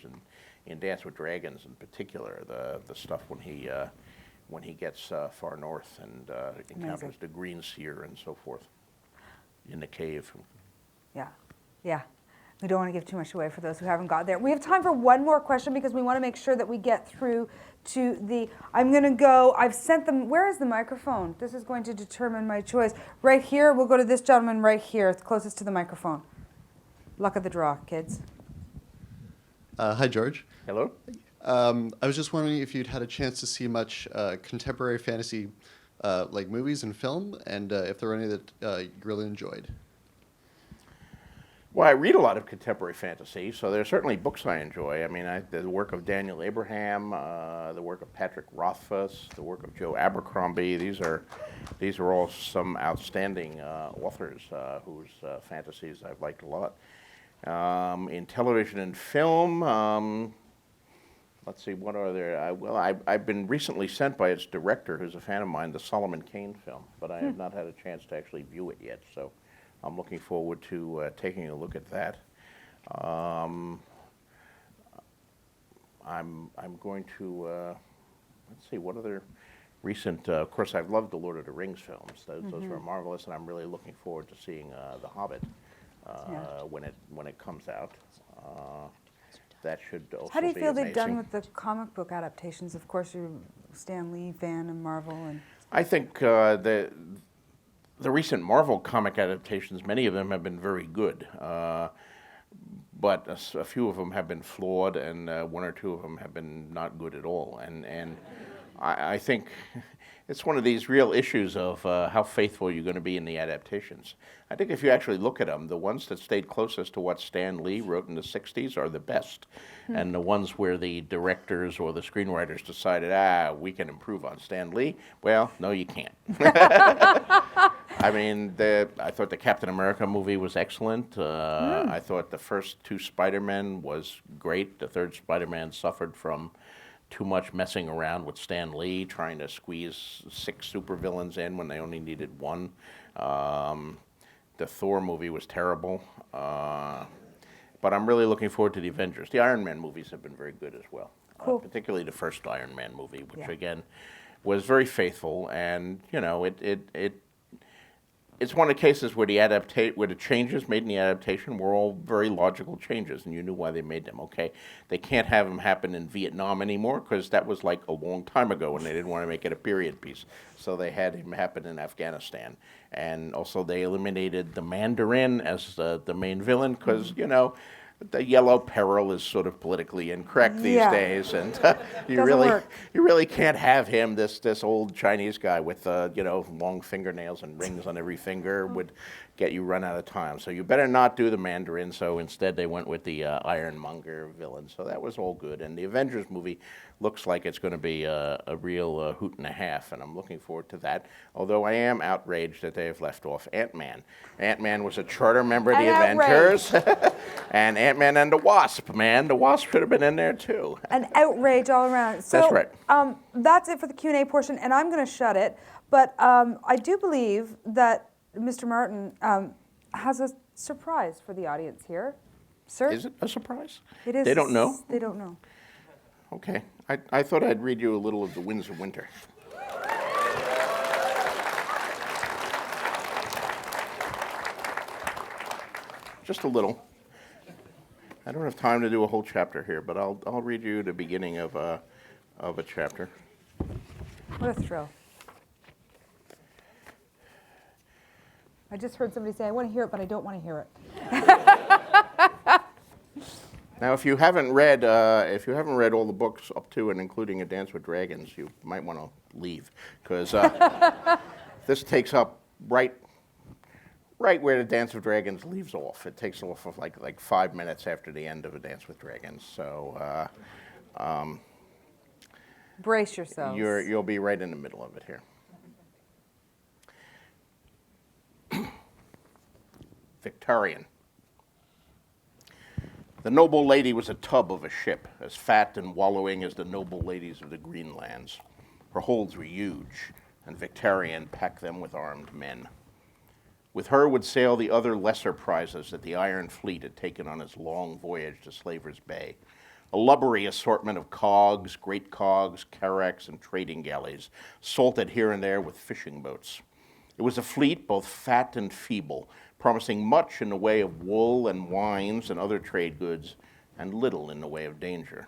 in Dance with Dragons, in particular, the stuff when he gets far north and encounters the Green Seer and so forth in the cave. Yeah. We don't want to give too much away for those who haven't got there. We have time for one more question because we want to make sure that we get through to the, I've sent them, where is the microphone? This is going to determine my choice. Right here, we'll go to this gentleman right here, it's closest to the microphone. Luck of the draw, kids. Hi, George. Hello? I was just wondering if you'd had a chance to see much contemporary fantasy like movies and film, and if there were any that you really enjoyed. Well, I read a lot of contemporary fantasy, so there are certainly books I enjoy. I mean, the work of Daniel Abraham, the work of Patrick Rothfuss, the work of Joe Abercrombie. These are all some outstanding authors whose fantasies I've liked a lot. In television and film, let's see, what are there? I've been recently sent by its director, who's a fan of mine, the Solomon Kane film, but I have not had a chance to actually view it yet, so I'm looking forward to taking a look at that. I'm going to, let's see, what other recent, of course, I've loved the Lord of the Rings films. Those were marvelous, and I'm really looking forward to seeing The Hobbit when it comes out. That should also How do you be feel they've amazing. done with the comic book adaptations? Of course, you're a Stan Lee fan of Marvel. And I think the recent Marvel comic adaptations, many of them have been very good, but a few of them have been flawed, and one or two of them have been not good at all. And I think it's one of these real issues of how faithful you're going to be in the adaptations. I think if you actually look at them, the ones that stayed closest to what Stan Lee wrote in the 60s are the best. And the ones where the directors or the screenwriters decided, we can improve on Stan Lee, well, no, you can't. I mean, I thought the Captain America movie was excellent. I thought the first two Spider-Men was great. The third Spider-Man suffered from too much messing around with Stan Lee, trying to squeeze 6 supervillains in when they only needed 1. The Thor movie was terrible. But I'm really looking forward to the Avengers. The Iron Man movies have been very good as well. Cool. Particularly the first Iron Man movie, which Yeah. again was very faithful, and it's one of the cases where the changes made in the adaptation were all very logical changes, and you knew why they made them. Okay, they can't have them happen in Vietnam anymore because that was like a long time ago, and they didn't want to make it a period piece, so they had him happen in Afghanistan. And also, they eliminated the Mandarin as the main villain because the Yellow Peril is sort of politically incorrect these Yeah. days, and you Doesn't work. really can't have him. This old Chinese guy with long fingernails and rings on every finger would get you run out of time. So you better not do the Mandarin. So instead, they went with the Ironmonger villain. So that was all good. And the Avengers movie looks like it's going to be a real hoot and a half, and I'm looking forward to that. Although I am outraged that they have left off Ant-Man. Ant-Man was a charter member of the And Avengers, and Ant-Man and the Wasp, man. The Wasp should have been in there too. An outrage all around. So, That's right. That's it for the Q&A portion, and I'm going to shut it. But I do believe that Mr. Martin has a surprise for the audience here. Sir? Is it a surprise? It is. They don't know? They don't know. Okay. I thought I'd read you a little of The Winds of Winter. Just a little. I don't have time to do a whole chapter here, but I'll read you the beginning of a chapter. What a thrill. I just heard somebody say, I want to hear it, but I don't want to hear it. Now, if you haven't read all the books up to and including A Dance with Dragons, you might want to leave, because this takes up right where the Dance with Dragons leaves off. It takes off of like 5 minutes after the end of A Dance with Dragons. So Brace yourselves. you'll be right in the middle of it here. Victorian. The noble lady was a tub of a ship, as fat and wallowing as the noble ladies of the Greenlands. Her holds were huge, and Victorian packed them with armed men. With her would sail the other lesser prizes that the Iron Fleet had taken on its long voyage to Slaver's Bay. A lubbery assortment of cogs, great cogs, carracks, and trading galleys, salted here and there with fishing boats. It was a fleet both fat and feeble, promising much in the way of wool and wines and other trade goods, and little in the way of danger.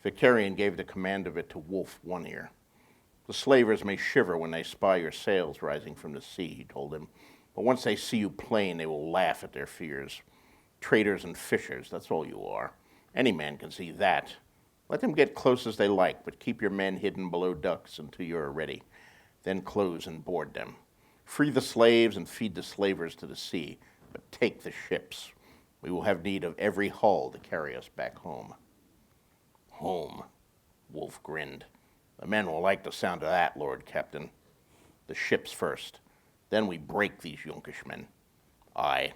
Victorian gave the command of it to Wolf One Ear. The slavers may shiver when they spy your sails rising from the sea, he told him, but once they see you plain, they will laugh at their fears. Traders and fishers, that's all you are. Any man can see that. Let them get close as they like, but keep your men hidden below decks until you are ready. Then close and board them. Free the slaves and feed the slavers to the sea, but take the ships. We will have need of every hull to carry us back home. Home, Wolf grinned. The men will like the sound of that, Lord Captain. The ships first. Then we break these Yonkishmen. Aye.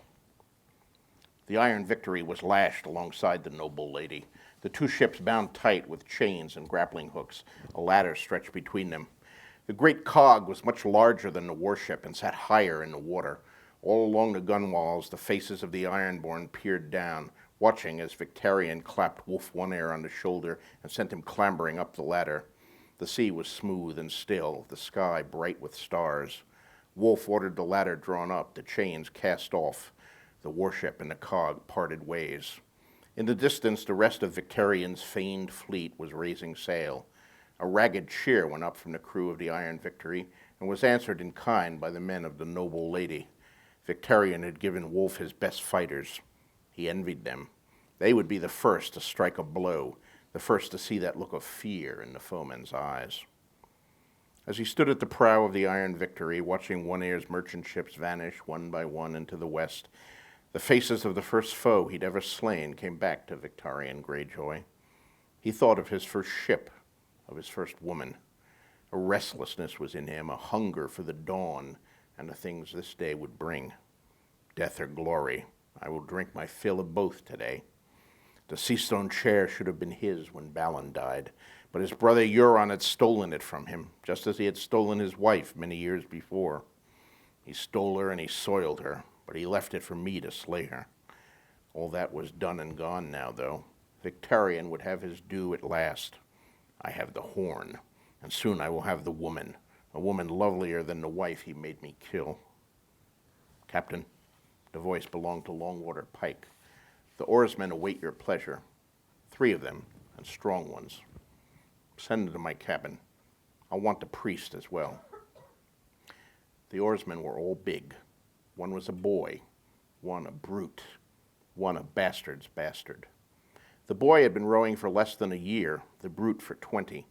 The Iron Victory was lashed alongside the noble lady, the 2 ships bound tight with chains and grappling hooks, a ladder stretched between them. The great cog was much larger than the warship and sat higher in the water. All along the gunwales, the faces of the Ironborn peered down, watching as Victorian clapped Wolf One Ear on the shoulder and sent him clambering up the ladder. The sea was smooth and still, the sky bright with stars. Wolf ordered the ladder drawn up, the chains cast off. The warship and the cog parted ways. In the distance, the rest of Victorian's feigned fleet was raising sail. A ragged cheer went up from the crew of the Iron Victory and was answered in kind by the men of the noble lady. Victorian had given Wolf his best fighters. He envied them. They would be the first to strike a blow, the first to see that look of fear in the foeman's eyes. As he stood at the prow of the Iron Victory, watching One Ear's merchant ships vanish one by one into the west, the faces of the first foe he'd ever slain came back to Victorian Greyjoy. He thought of his first ship, of his first woman. A restlessness was in him, a hunger for the dawn and the things this day would bring. Death or glory, I will drink my fill of both today. The sea stone chair should have been his when Balin died, but his brother Euron had stolen it from him, just as he had stolen his wife many years before. He stole her and he soiled her, but he left it for me to slay her. All that was done and gone now, though. Victarion would have his due at last. I have the horn, and soon I will have the woman, a woman lovelier than the wife he made me kill. Captain, the voice belonged to Longwater Pike. The oarsmen await your pleasure, 3 of them, and strong ones. Send them to my cabin. I want the priest as well. The oarsmen were all big. One was a boy, one a brute, one a bastard's bastard. The boy had been rowing for less than a year, the brute for 20.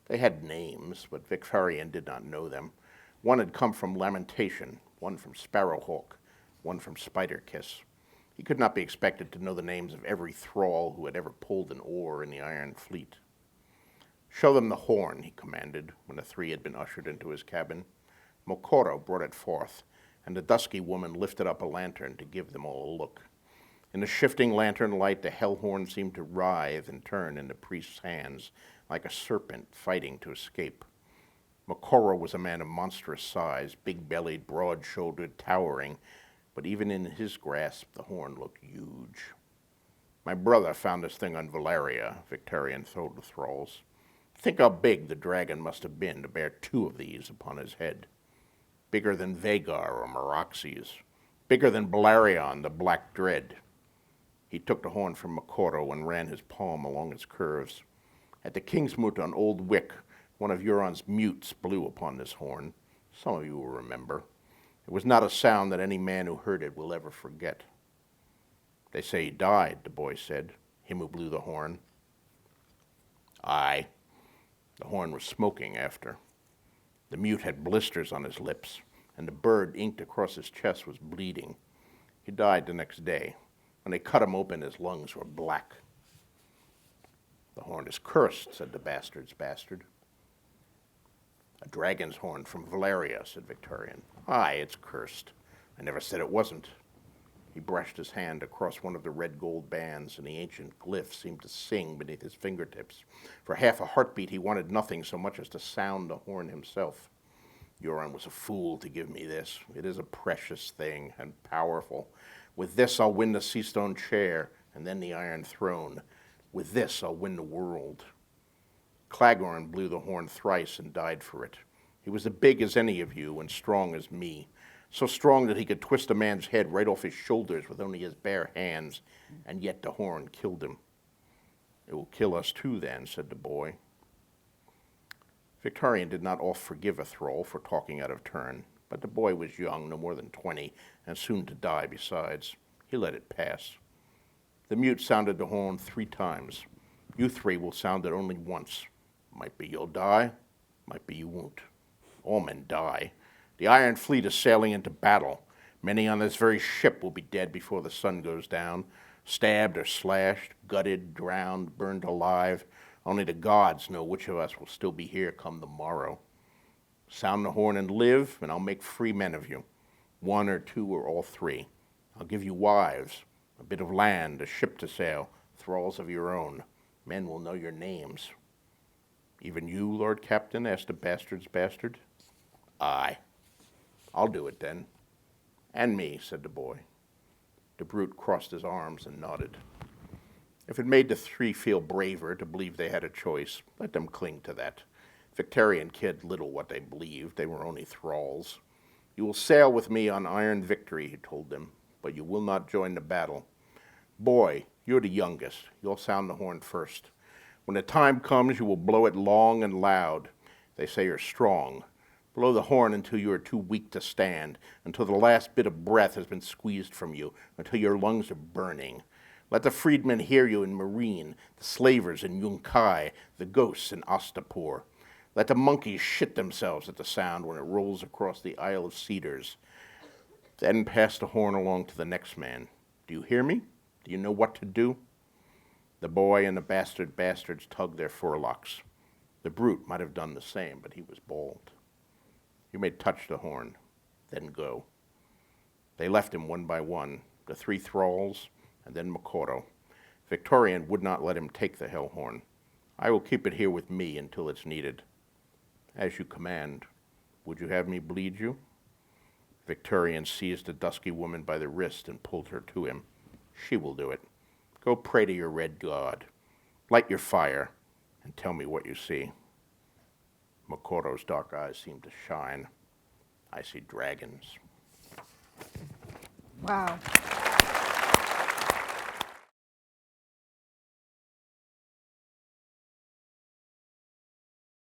They had names, but Victarion did not know them. One had come from Lamentation, one from Sparrowhawk, one from Spider-Kiss. He could not be expected to know the names of every thrall who had ever pulled an oar in the Iron Fleet. Show them the horn, he commanded, when the 3 had been ushered into his cabin. Mokoro brought it forth, and the dusky woman lifted up a lantern to give them all a look. In the shifting lantern light, the hell horn seemed to writhe and turn in the priest's hands, like a serpent fighting to escape. Mokoro was a man of monstrous size, big-bellied, broad-shouldered, towering, but even in his grasp, the horn looked huge. My brother found this thing on Valeria, Victarion told the thralls. Think how big the dragon must have been to bear 2 of these upon his head. Bigger than Vagar or Meraxes, bigger than Balerion, the Black Dread. He took the horn from Mokoro and ran his palm along its curves. At the Kingsmoot on Old Wick, one of Euron's mutes blew upon this horn. Some of you will remember. It was not a sound that any man who heard it will ever forget. They say he died, the boy said, him who blew the horn. Aye. The horn was smoking after. The mute had blisters on his lips, and the bird inked across his chest was bleeding. He died the next day. When they cut him open, his lungs were black. The horn is cursed, said the bastard's bastard. A dragon's horn from Valeria, said Victarion. Aye, it's cursed. I never said it wasn't. He brushed his hand across one of the red gold bands, and the ancient glyph seemed to sing beneath his fingertips. For half a heartbeat, he wanted nothing so much as to sound the horn himself. Euron was a fool to give me this. It is a precious thing and powerful. With this, I'll win the sea stone chair, and then the Iron Throne. With this, I'll win the world. Claghorn blew the horn thrice and died for it. He was as big as any of you and strong as me. So strong that he could twist a man's head right off his shoulders with only his bare hands, and yet the horn killed him. It will kill us too then, said the boy. Victarion did not oft forgive a thrall for talking out of turn, but the boy was young, no more than 20, and soon to die besides. He let it pass. The mute sounded the horn 3 times. You 3 will sound it only once. Might be you'll die, might be you won't. All men die. The Iron Fleet is sailing into battle. Many on this very ship will be dead before the sun goes down, stabbed or slashed, gutted, drowned, burned alive. Only the gods know which of us will still be here come the morrow. Sound the horn and live, and I'll make free men of you. 1 or 2 or all 3. I'll give you wives, a bit of land, a ship to sail, thralls of your own. Men will know your names. Even you, Lord Captain? Asked the bastard's bastard. Aye. I'll do it then. And me, said the boy. The brute crossed his arms and nodded. If it made the 3 feel braver to believe they had a choice, let them cling to that. Victarion cared little what they believed. They were only thralls. You will sail with me on Iron Victory, he told them, but you will not join the battle. Boy, you're the youngest. You'll sound the horn first. When the time comes, you will blow it long and loud. They say you're strong. Blow the horn until you are too weak to stand, until the last bit of breath has been squeezed from you, until your lungs are burning. Let the freedmen hear you in Marine, the slavers in Yunkai, the ghosts in Ostapor. Let the monkeys shit themselves at the sound when it rolls across the Isle of Cedars. Then pass the horn along to the next man. Do you hear me? Do you know what to do? The boy and the bastards tugged their forelocks. The brute might have done the same, but he was bald. You may touch the horn, then go. They left him one by one, the 3 thralls, and then Mokoro. Victorian would not let him take the Hellhorn. I will keep it here with me until it's needed. As you command. Would you have me bleed you? Victorian seized the dusky woman by the wrist and pulled her to him. She will do it. Go pray to your red god. Light your fire and tell me what you see. Makoto's dark eyes seem to shine. I see dragons. Wow.